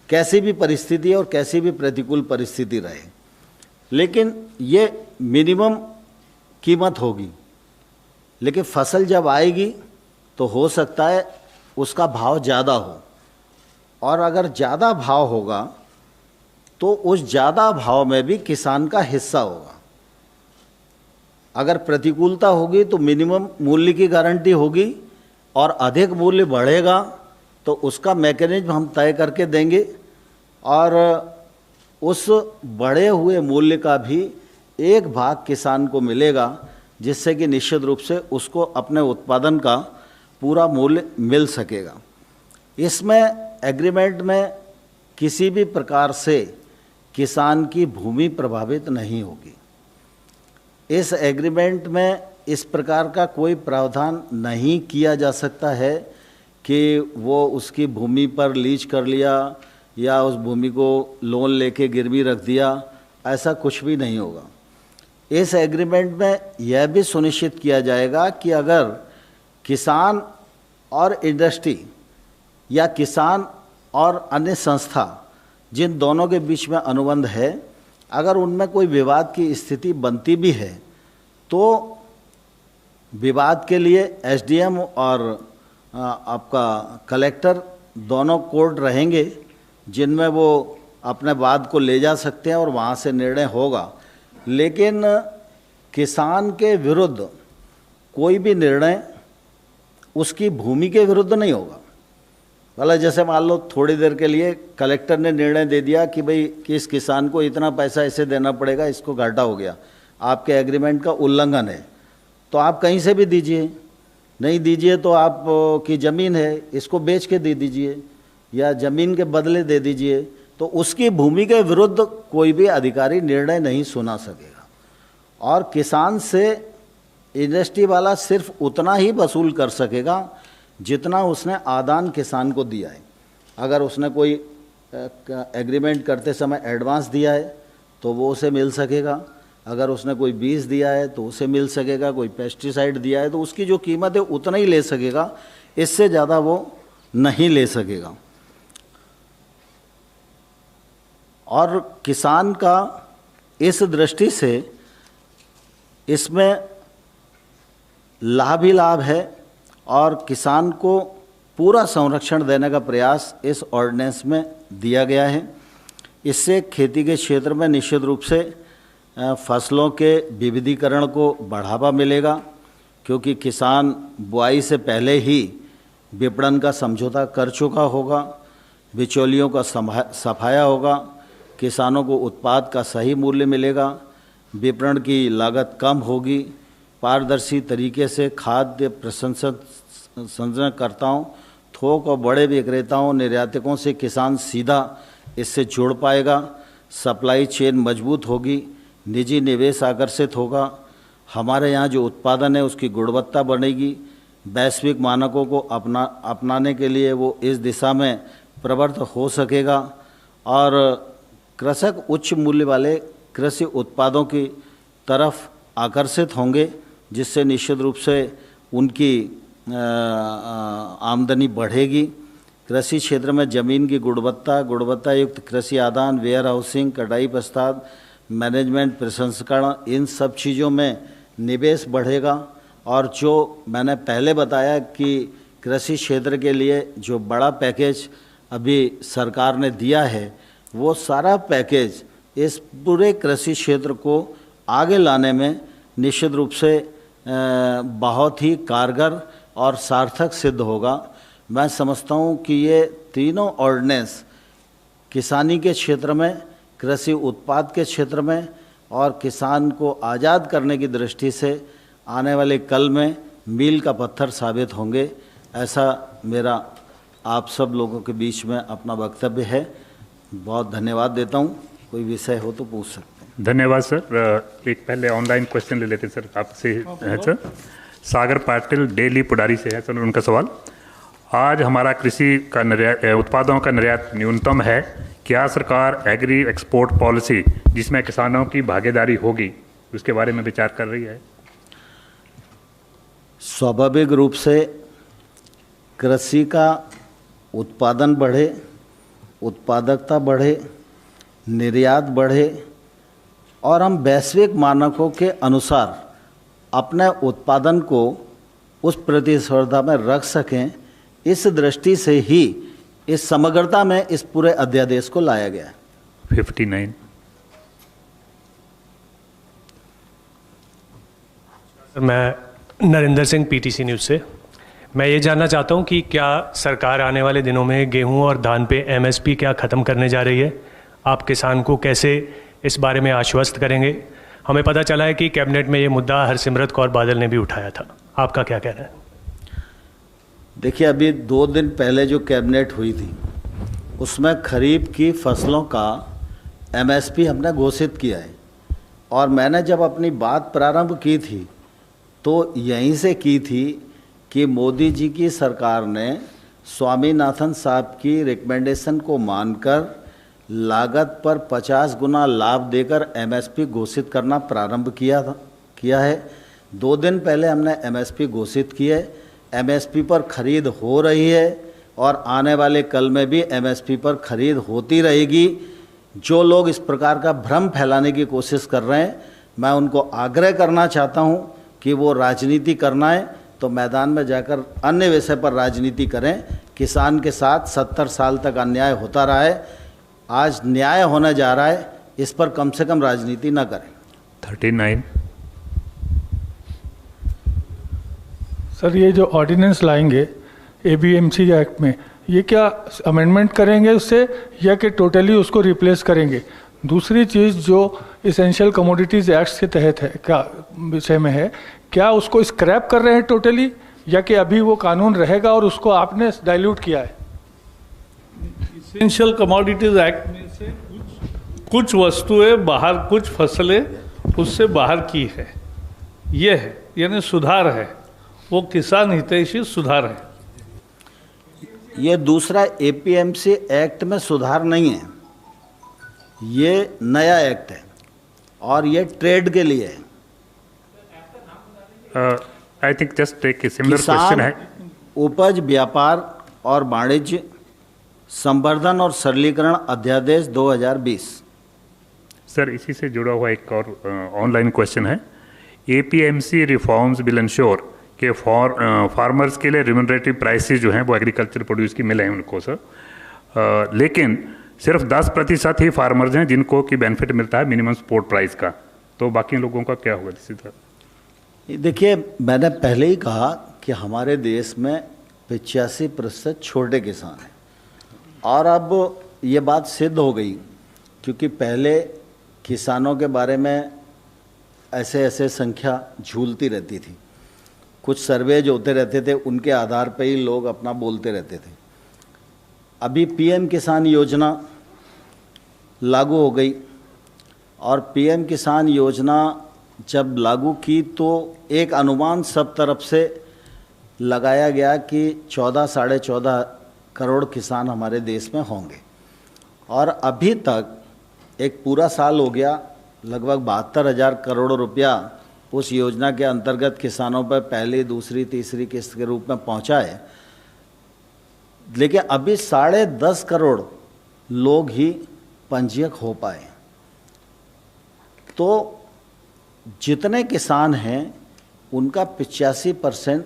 कैसी भी परिस्थिति और कैसी भी प्रतिकूल परिस्थिति रहे। लेकिन ये मिनिमम कीमत होगी, लेकिन फसल जब आएगी तो हो सकता है उसका भाव ज़्यादा हो, और अगर ज़्यादा भाव होगा तो उस ज़्यादा भाव में भी किसान का हिस्सा होगा। अगर प्रतिकूलता होगी तो मिनिमम मूल्य की गारंटी होगी, और अधिक मूल्य बढ़ेगा तो उसका मैकेनिज्म हम तय करके देंगे, और उस बढ़े हुए मूल्य का भी एक भाग किसान को मिलेगा, जिससे कि निश्चित रूप से उसको अपने उत्पादन का पूरा मूल्य मिल सकेगा। इसमें एग्रीमेंट में किसी भी प्रकार से किसान की भूमि प्रभावित नहीं होगी। इस एग्रीमेंट में इस प्रकार का कोई प्रावधान नहीं किया जा सकता है कि वो उसकी भूमि पर लीज कर लिया या उस भूमि को लोन लेके गिरवी रख दिया, ऐसा कुछ भी नहीं होगा। इस एग्रीमेंट में यह भी सुनिश्चित किया जाएगा कि अगर किसान और इंडस्ट्री या किसान और अन्य संस्था, जिन दोनों के बीच में अनुबंध है, अगर उनमें कोई विवाद की स्थिति बनती भी है तो विवाद के लिए एसडीएम और आपका कलेक्टर दोनों कोर्ट रहेंगे, जिनमें वो अपने वाद को ले जा सकते हैं और वहाँ से निर्णय होगा। लेकिन किसान के विरुद्ध कोई भी निर्णय उसकी भूमि के विरुद्ध नहीं होगा। भला जैसे मान लो थोड़ी देर के लिए कलेक्टर ने निर्णय दे दिया कि भाई कि इस किसान को इतना पैसा इसे देना पड़ेगा, इसको घाटा हो गया, आपके एग्रीमेंट का उल्लंघन है, तो आप कहीं से भी दीजिए, नहीं दीजिए तो आप की ज़मीन है इसको बेच के दे दीजिए या ज़मीन के बदले दे दीजिए, तो उसकी भूमि के विरुद्ध कोई भी अधिकारी निर्णय नहीं सुना सकेगा। और किसान से इंडस्ट्री वाला सिर्फ उतना ही वसूल कर सकेगा जितना उसने आदान किसान को दिया है। अगर उसने कोई एग्रीमेंट करते समय एडवांस दिया है तो वो उसे मिल सकेगा, अगर उसने कोई बीज दिया है तो उसे मिल सकेगा, कोई पेस्टिसाइड दिया है तो उसकी जो कीमत है उतना ही ले सकेगा, इससे ज़्यादा वो नहीं ले सकेगा। और किसान का इस दृष्टि से इसमें लाभ ही लाभ है और किसान को पूरा संरक्षण देने का प्रयास इस ऑर्डिनेंस में दिया गया है। इससे खेती के क्षेत्र में निश्चित रूप से फसलों के विविधीकरण को बढ़ावा मिलेगा, क्योंकि किसान बुआई से पहले ही विपणन का समझौता कर चुका होगा, बिचौलियों का सफाया होगा, किसानों को उत्पाद का सही मूल्य मिलेगा, विपणन की लागत कम होगी, पारदर्शी तरीके से खाद्य प्रसंस्करणकर्ताओं, थोक और बड़े विक्रेताओं, निर्यातकों से किसान सीधा इससे जुड़ पाएगा। सप्लाई चेन मजबूत होगी, निजी निवेश आकर्षित होगा, हमारे यहाँ जो उत्पादन है उसकी गुणवत्ता बढ़ेगी, वैश्विक मानकों को अपनाने के लिए वो इस दिशा में प्रवृत्त हो सकेगा और कृषक उच्च मूल्य वाले कृषि उत्पादों की तरफ आकर्षित होंगे, जिससे निश्चित रूप से उनकी आमदनी बढ़ेगी। कृषि क्षेत्र में ज़मीन की गुणवत्ता युक्त कृषि आदान, वेयर हाउसिंग, कटाई पश्चात मैनेजमेंट, प्रसंस्करण, इन सब चीज़ों में निवेश बढ़ेगा। और जो मैंने पहले बताया कि कृषि क्षेत्र के लिए जो बड़ा पैकेज अभी सरकार ने दिया है, वो सारा पैकेज इस पूरे कृषि क्षेत्र को आगे लाने में निश्चित रूप से बहुत ही कारगर और सार्थक सिद्ध होगा। मैं समझता हूँ कि ये तीनों ऑर्डिनेंस किसानी के क्षेत्र में, कृषि उत्पाद के क्षेत्र में और किसान को आज़ाद करने की दृष्टि से आने वाले कल में मील का पत्थर साबित होंगे। ऐसा मेरा आप सब लोगों के बीच में अपना वक्तव्य है। बहुत धन्यवाद देता हूँ। कोई विषय हो तो पूछ सकते हैं। धन्यवाद सर। एक पहले ऑनलाइन क्वेश्चन ले लेते हैं सर, आपसे है सर। सागर पाटिल डेली पुडारी से है सर उनका सवाल। आज हमारा कृषि का उत्पादों का निर्यात न्यूनतम है, क्या सरकार एग्री एक्सपोर्ट पॉलिसी जिसमें किसानों की भागीदारी होगी उसके बारे में विचार कर रही है? स्वाभाविक रूप से कृषि का उत्पादन बढ़े, उत्पादकता बढ़े, निर्यात बढ़े और हम वैश्विक मानकों के अनुसार अपने उत्पादन को उस प्रतिस्पर्धा में रख सकें, इस दृष्टि से ही इस समग्रता में इस पूरे अध्यादेश को लाया गया है। 59। मैं नरेंद्र सिंह पीटीसी न्यूज़ से। मैं ये जानना चाहता हूँ कि क्या सरकार आने वाले दिनों में गेहूं और धान पे एमएसपी क्या ख़त्म करने जा रही है? आप किसान को कैसे इस बारे में आश्वस्त करेंगे? हमें पता चला है कि कैबिनेट में ये मुद्दा हरसिमरत कौर बादल ने भी उठाया था, आपका क्या कहना है? देखिए, अभी 2 दिन पहले जो कैबिनेट हुई थी उसमें खरीफ की फसलों का एमएसपी हमने घोषित किया है और मैंने जब अपनी बात प्रारंभ की थी तो यहीं से की थी कि मोदी जी की सरकार ने स्वामीनाथन साहब की रिकमेंडेशन को मानकर लागत पर 50 गुना लाभ देकर एमएसपी घोषित करना प्रारंभ किया है। 2 दिन पहले हमने एमएसपी घोषित की है। एमएसपी पर खरीद हो रही है और आने वाले कल में भी एमएसपी पर खरीद होती रहेगी। जो लोग इस प्रकार का भ्रम फैलाने की कोशिश कर रहे हैं, मैं उनको आग्रह करना चाहता हूं कि वो राजनीति करना है तो मैदान में जाकर अन्य विषय पर राजनीति करें। किसान के साथ 70 साल तक अन्याय होता रहा है, आज न्याय होने जा रहा है, इस पर कम से कम राजनीति न करें। 39। सर, ये जो ऑर्डिनेंस लाएंगे एबीएमसी एक्ट में, ये क्या अमेंडमेंट करेंगे उससे या कि टोटली उसको रिप्लेस करेंगे? दूसरी चीज़ जो इसेंशियल कमोडिटीज़ एक्ट के तहत है, क्या विषय में है, क्या उसको स्क्रैप कर रहे हैं टोटली या कि अभी वो कानून रहेगा और उसको आपने डाइल्यूट किया है? इसेंशियल कमोडिटीज एक्ट में से कुछ वस्तुएं बाहर, कुछ फसलें उससे बाहर की है, ये है, यानी सुधार है, वो किसान हितैषी सुधार है। ये दूसरा एपीएमसी एक्ट में सुधार नहीं है, ये नया एक्ट है और ये ट्रेड के लिए है। आई थिंक जस्ट एक सिमिलर क्वेश्चन है। उपज, व्यापार और वाणिज्य संवर्धन और सरलीकरण अध्यादेश 2020। सर, इसी से जुड़ा हुआ एक और ऑनलाइन क्वेश्चन है। एपीएमसी रिफॉर्म्स विल इंश्योर कि फार्मर्स के लिए रिम्यूनरेटिव प्राइसेस जो हैं वो एग्रीकल्चर प्रोड्यूस की मिले हैं उनको सर, लेकिन सिर्फ 10% ही फार्मर्स हैं जिनको की बेनिफिट मिलता है मिनिमम सपोर्ट प्राइस का, तो बाकी लोगों का क्या होगा इसी तरह? देखिए, मैंने पहले ही कहा कि हमारे देश में 85% छोटे किसान हैं और अब ये बात सिद्ध हो गई, क्योंकि पहले किसानों के बारे में ऐसे ऐसे संख्या झूलती रहती थी। कुछ सर्वे जो होते रहते थे उनके आधार पर ही लोग अपना बोलते रहते थे। अभी पीएम किसान योजना लागू हो गई और पीएम किसान योजना जब लागू की तो एक अनुमान सब तरफ से लगाया गया कि 14 साढ़े 14 करोड़ किसान हमारे देश में होंगे और अभी तक एक पूरा साल हो गया, लगभग 72,000 करोड़ रुपया उस योजना के अंतर्गत किसानों पर पहली, दूसरी, तीसरी किस्त के रूप में पहुंचा है। लेकिन अभी 10.5 करोड़ लोग ही पंजीयक हो पाए। तो जितने किसान हैं उनका 85%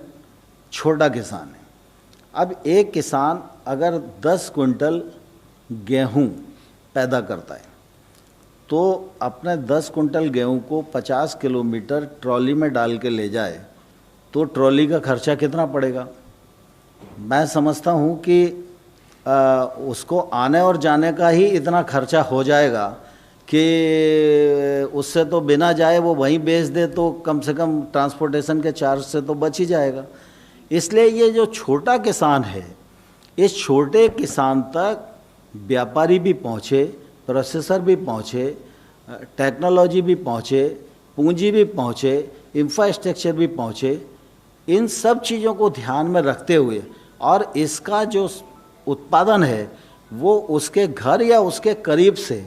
छोटा किसान है। अब एक किसान अगर 10 क्विंटल गेहूं पैदा करता है तो अपने 10 क्विंटल गेहूं को 50 किलोमीटर ट्रॉली में डाल के ले जाए तो ट्रॉली का खर्चा कितना पड़ेगा? मैं समझता हूं कि उसको आने और जाने का ही इतना खर्चा हो जाएगा कि उससे तो बिना जाए वो वहीं बेच दे तो कम से कम ट्रांसपोर्टेशन के चार्ज से तो बच ही जाएगा। इसलिए ये जो छोटा किसान है, इस छोटे किसान तक व्यापारी भी पहुँचे, प्रोसेसर भी पहुँचे, टेक्नोलॉजी भी पहुँचे, पूंजी भी पहुँचे, इंफ्रास्ट्रक्चर भी पहुँचे। इन सब चीज़ों को ध्यान में रखते हुए और इसका जो उत्पादन है वो उसके घर या उसके करीब से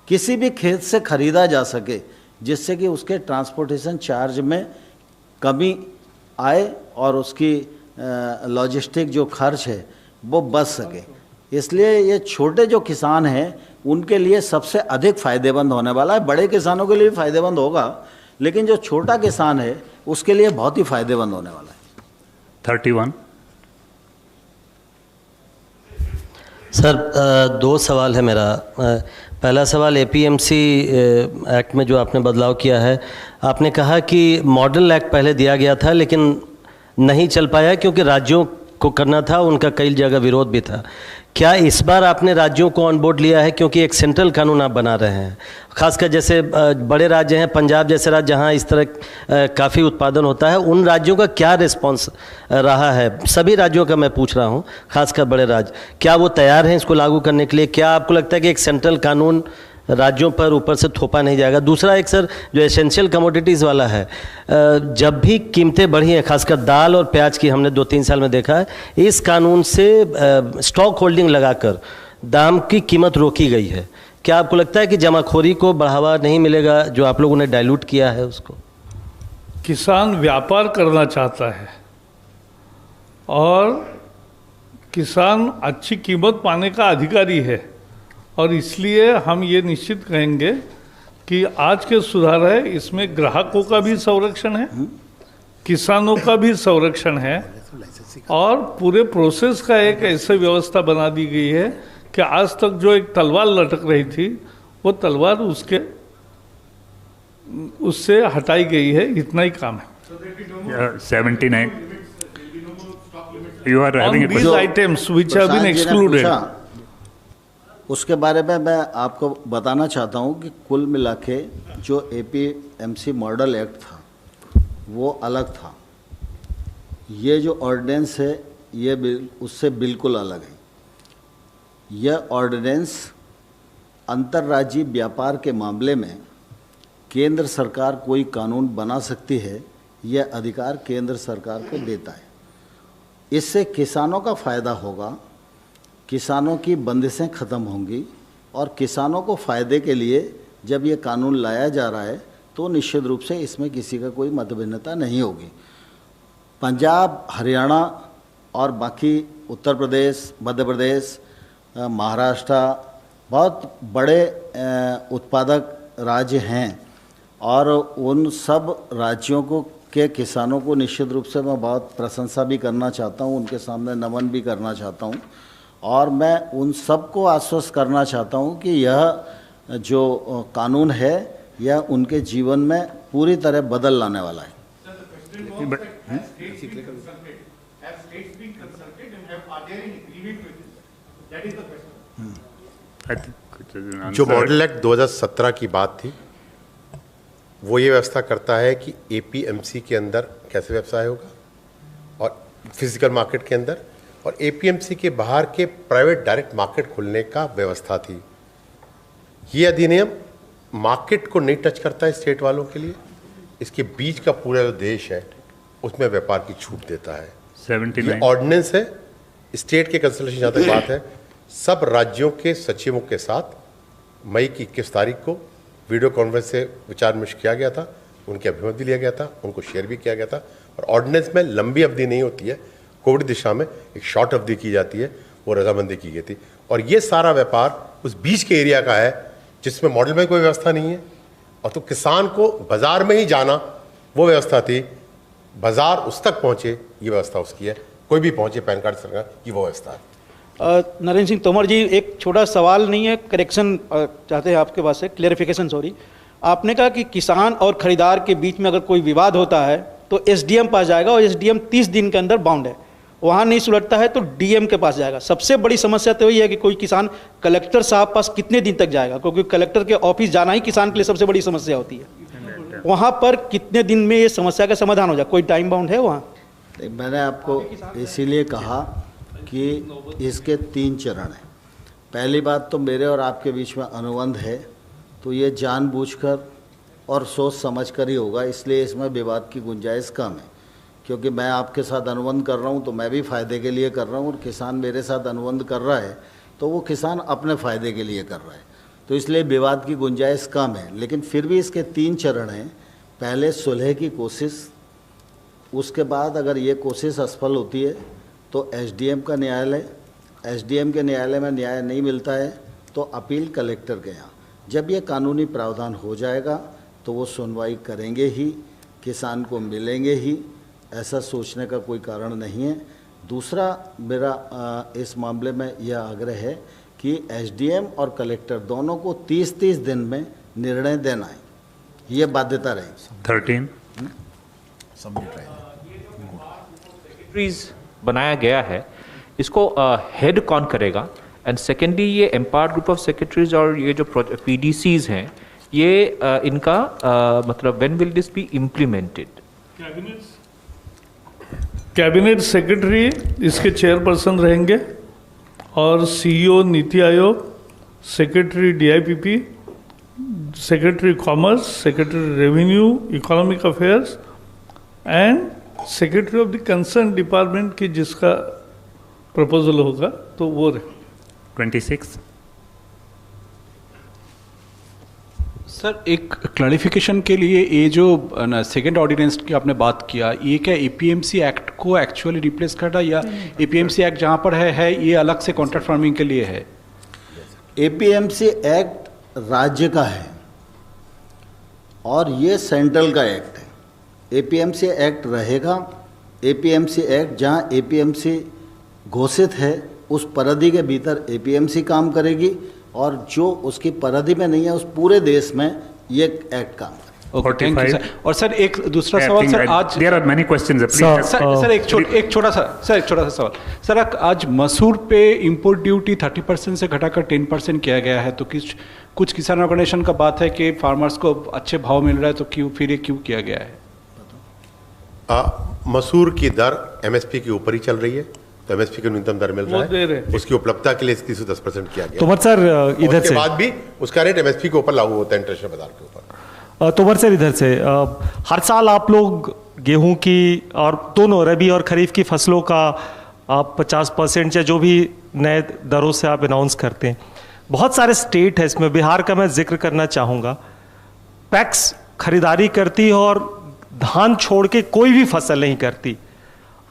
किसी भी खेत से खरीदा जा सके, जिससे कि उसके ट्रांसपोर्टेशन चार्ज में कमी आए और उसकी लॉजिस्टिक जो खर्च है वो बच सके। इसलिए ये छोटे जो किसान हैं उनके लिए सबसे अधिक फ़ायदेमंद होने वाला है। बड़े किसानों के लिए भी फ़ायदेमंद होगा, लेकिन जो छोटा किसान है उसके लिए बहुत ही फ़ायदेमंद होने वाला है। 31। सर, 2 सवाल है मेरा। पहला सवाल एपीएमसी एक्ट में जो आपने बदलाव किया है, आपने कहा कि मॉडल एक्ट पहले दिया गया था लेकिन नहीं चल पाया क्योंकि राज्यों को करना था, उनका कई जगह विरोध भी था। क्या इस बार आपने राज्यों को ऑन बोर्ड लिया है क्योंकि एक सेंट्रल कानून आप बना रहे हैं? खासकर जैसे बड़े राज्य हैं, पंजाब जैसे राज्य जहां इस तरह काफ़ी उत्पादन होता है, उन राज्यों का क्या रिस्पांस रहा है? सभी राज्यों का मैं पूछ रहा हूं, खासकर बड़े राज्य, क्या वो तैयार हैं इसको लागू करने के लिए? क्या आपको लगता है कि एक सेंट्रल कानून राज्यों पर ऊपर से थोपा नहीं जाएगा? दूसरा एक सर जो एसेंशियल कमोडिटीज़ वाला है, जब भी कीमतें बढ़ी हैं, खासकर दाल और प्याज की हमने 2-3 साल में देखा है, इस कानून से स्टॉक होल्डिंग लगाकर दाम की कीमत रोकी गई है। क्या आपको लगता है कि जमाखोरी को बढ़ावा नहीं मिलेगा जो आप लोगों ने डाइल्यूट किया है उसको? किसान व्यापार करना चाहता है और किसान अच्छी कीमत पाने का अधिकारी है और इसलिए हम ये निश्चित कहेंगे कि आज के सुधार है इसमें ग्राहकों का भी संरक्षण है, किसानों का भी संरक्षण है और पूरे प्रोसेस का एक ऐसी व्यवस्था बना दी गई है कि आज तक जो एक तलवार लटक रही थी वो तलवार उससे हटाई गई है। इतना ही काम है। 79 you are having these items which have been excluded. उसके बारे में मैं आपको बताना चाहता हूं कि कुल मिला के जो एपीएमसी मॉडल एक्ट था वो अलग था। ये जो ऑर्डिनेंस है ये उससे बिल्कुल अलग है। यह ऑर्डिनेंस अंतर्राज्यीय व्यापार के मामले में केंद्र सरकार कोई कानून बना सकती है, यह अधिकार केंद्र सरकार को देता है। इससे किसानों का फ़ायदा होगा, किसानों की बंदिशें ख़त्म होंगी और किसानों को फ़ायदे के लिए जब ये कानून लाया जा रहा है तो निश्चित रूप से इसमें किसी का कोई मतभिन्नता नहीं होगी। पंजाब, हरियाणा और बाकी उत्तर प्रदेश, मध्य प्रदेश, महाराष्ट्र बहुत बड़े उत्पादक राज्य हैं और उन सब राज्यों को के किसानों को निश्चित रूप से मैं बहुत प्रशंसा भी करना चाहता हूं, उनके सामने नमन भी करना चाहता हूं और मैं उन सबको आश्वस्त करना चाहता हूं कि यह जो कानून है यह उनके जीवन में पूरी तरह बदल लाने वाला है। जो मॉडल एक्ट 2017 की बात थी वो ये व्यवस्था करता है कि एपीएमसी के अंदर कैसे व्यवसाय होगा और फिजिकल मार्केट के अंदर, और एपीएमसी के बाहर के प्राइवेट डायरेक्ट मार्केट खुलने का व्यवस्था थी। ये अधिनियम मार्केट को नहीं टच करता है स्टेट वालों के लिए, इसके बीच का पूरा जो देश है उसमें व्यापार की छूट देता है। 79 ये ऑर्डिनेंस है, स्टेट के कंसल्टेशन जहाँ तक बात है, सब राज्यों के सचिवों के साथ मई की 21 तारीख को वीडियो कॉन्फ्रेंस से विचार विमर्श किया गया था, उनके अभिमत भी लिया गया था, उनको शेयर भी किया गया था। और ऑर्डिनेंस में लंबी अवधि नहीं होती है, कोविड दिशा में एक शॉर्ट अवधि की जाती है, वो रजामंदी की गई थी। और ये सारा व्यापार उस बीच के एरिया का है जिसमें मॉडल में कोई व्यवस्था नहीं है, और तो किसान को बाजार में ही जाना वो व्यवस्था थी, बाजार उस तक पहुंचे ये व्यवस्था उसकी है, कोई भी पहुंचे पैन कार्ड सरकार की वो व्यवस्था है। नरेंद्र सिंह तोमर जी, एक छोटा सवाल नहीं है, करेक्शन चाहते हैं आपके पास से, क्लेरिफिकेशन सॉरी। आपने कहा कि किसान और खरीदार के बीच में अगर कोई विवाद होता है तो एसडीएम पास जाएगा, और एसडीएम 30 दिन के अंदर बाउंड है, वहाँ नहीं सुलझता है तो डीएम के पास जाएगा। सबसे बड़ी समस्या तो यही है कि कोई किसान कलेक्टर साहब पास कितने दिन तक जाएगा, क्योंकि कलेक्टर के ऑफिस जाना ही किसान के लिए सबसे बड़ी समस्या होती है। वहाँ पर कितने दिन में ये समस्या का समाधान हो जाए, कोई टाइम बाउंड है वहाँ? मैंने आपको इसीलिए कहा कि इसके 3 चरण हैं। पहली बात तो मेरे और आपके बीच में अनुबंध है, तो ये जानबूझकर और सोच समझकर ही होगा, इसलिए इसमें विवाद की गुंजाइश कम है। क्योंकि मैं आपके साथ अनुबंध कर रहा हूँ तो मैं भी फ़ायदे के लिए कर रहा हूँ, और किसान मेरे साथ अनुबंध कर रहा है तो वो किसान अपने फ़ायदे के लिए कर रहा है, तो इसलिए विवाद की गुंजाइश कम है। लेकिन फिर भी इसके 3 चरण हैं। पहले सुलह की कोशिश, उसके बाद अगर ये कोशिश असफल होती है तो एसडीएम का न्यायालय, एसडीएम के न्यायालय में न्याय नहीं मिलता है तो अपील कलेक्टर के यहाँ। जब ये कानूनी प्रावधान हो जाएगा तो वो सुनवाई करेंगे ही, किसान को मिलेंगे ही, ऐसा सोचने का कोई कारण नहीं है। दूसरा मेरा इस मामले में यह आग्रह है कि एसडीएम और कलेक्टर दोनों को 30-30 दिन में निर्णय देना है, ये बाध्यता रहेगी। 13 बनाया गया है, इसको हेड कौन करेगा? एंड सेकेंडली, ये एम्पावर्ड ग्रुप ऑफ सेक्रेटरीज और ये जो पीडीसीज हैं, ये इनका मतलब when will this be implemented? Cabinet secretary इसके चेयरपर्सन रहेंगे, और CEO NITI Aayog, secretary DIPP, secretary commerce, secretary revenue, economic affairs and secretary of the concern department की जिसका प्रपोजल होगा तो वो रहे। 26 सर, एक क्लैरिफिकेशन के लिए, ये जो सेकंड ऑर्डिनेंस की आपने बात किया, ये क्या एपीएमसी एक्ट को एक्चुअली रिप्लेस करता है, या एपीएमसी एक्ट जहाँ पर है ये अलग से कॉन्ट्रैक्ट फार्मिंग के लिए है? एपीएमसी एक्ट राज्य का है और ये सेंट्रल का एक्ट है। एपीएमसी एक्ट रहेगा, एपीएमसी एक्ट जहाँ एपीएमसी घोषित है उस परिधि के भीतर एपीएमसी काम करेगी, और जो उसकी परिधि में नहीं है उस पूरे देश में ये एक्ट काम करेगा। Okay, thank you sir. और सर एक दूसरा सवाल सर, आज there are many questions please sir एक छोटा सा सवाल सर, आज मसूर पे इंपोर्ट ड्यूटी 30% से घटाकर 10% किया गया है, तो कुछ किसान ऑर्गेनाइजेशन का बात है कि फार्मर्स को अच्छे भाव मिल रहा है, तो क्यों किया गया है? मसूर की दर एमएसपी के ऊपर ही चल रही है, तो एमएसपी का न्यूनतम दर मिल रहा है, उसकी उपलब्धता के लिए 30% किया गया। तोमर सर इधर से, उसके बाद भी उसका रेट एमएसपी के ऊपर लागू होता है, इंटरनेशनल बाजार के ऊपर। तोमर सर इधर से, हर साल आप लोग गेहूं की और दोनों रबी और खरीफ की फसलों का आप 50% या जो भी नए दरों से आप अनाउंस करते हैं। बहुत सारे स्टेट है, इसमें बिहार का मैं जिक्र करना चाहूँगा, पैक्स खरीदारी करती है और धान छोड़ के कोई भी फसल नहीं करती।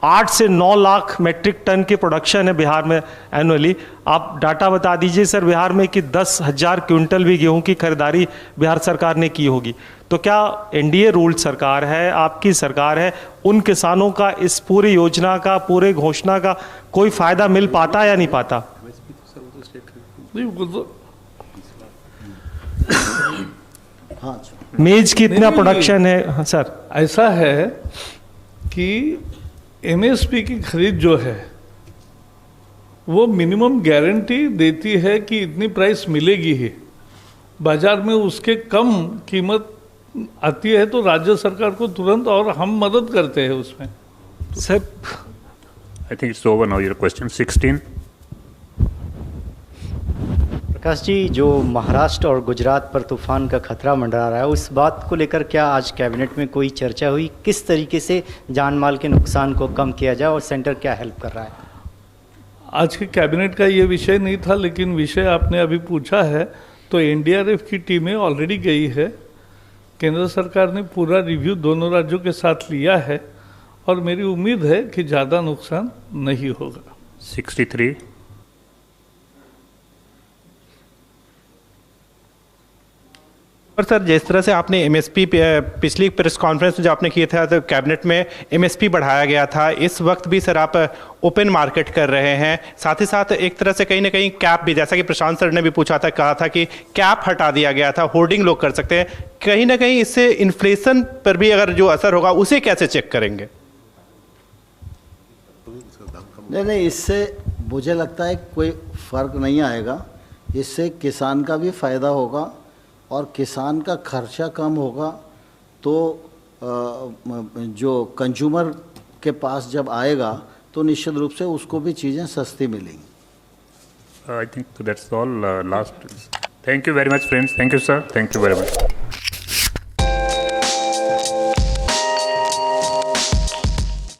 8 से 9 लाख मेट्रिक टन की प्रोडक्शन है बिहार में एनुअली। आप डाटा बता दीजिए सर बिहार में कि 10,000 क्विंटल भी गेहूं की खरीदारी बिहार सरकार ने की होगी। तो क्या एनडीए रूल्ड सरकार है, आपकी सरकार है, उन किसानों का इस पूरी योजना का, पूरे घोषणा का कोई फायदा मिल पाता या नहीं पाता? मेज की इतना प्रोडक्शन है। हाँ सर, ऐसा है कि एमएसपी की खरीद जो है वो मिनिमम गारंटी देती है कि इतनी प्राइस मिलेगी ही, बाजार में उसके कम कीमत आती है तो राज्य सरकार को तुरंत, और हम मदद करते हैं उसमें। Sir I think it's over now. Your question 16. Prakash ji, जो महाराष्ट्र और गुजरात पर तूफान का खतरा मंडरा रहा है, उस बात को लेकर क्या आज कैबिनेट में कोई चर्चा हुई? किस तरीके से जान माल के नुकसान को कम किया जाए और सेंटर क्या हेल्प कर रहा है? आज के कैबिनेट का ये विषय नहीं था, लेकिन विषय आपने अभी पूछा है तो एनडीआरएफ की टीमें ऑलरेडी गई है। केंद्र सरकार ने पूरा रिव्यू दोनों राज्यों के साथ लिया है और मेरी उम्मीद है कि ज़्यादा नुकसान नहीं होगा। 63. और सर, जिस तरह से आपने एमएसपी पिछली प्रेस कॉन्फ्रेंस में जो आपने किया था तो कैबिनेट में एमएसपी बढ़ाया गया था, इस वक्त भी सर आप ओपन मार्केट कर रहे हैं, साथ ही साथ एक तरह से कहीं ना कहीं कैप भी, जैसा कि प्रशांत सर ने भी पूछा था, कहा था कि कैप हटा दिया गया था, होर्डिंग लोग कर सकते हैं, कहीं ना कहीं इससे इन्फ्लेशन पर भी अगर जो असर होगा उसे कैसे चेक करेंगे? नहीं, इससे मुझे लगता है कोई फर्क नहीं आएगा। इससे किसान का भी फायदा होगा और किसान का खर्चा कम होगा, तो जो कंज्यूमर के पास जब आएगा तो निश्चित रूप से उसको भी चीज़ें सस्ती मिलेंगी। I think that's all. Last. Thank you very much, friends. Thank you, sir. Thank you very much.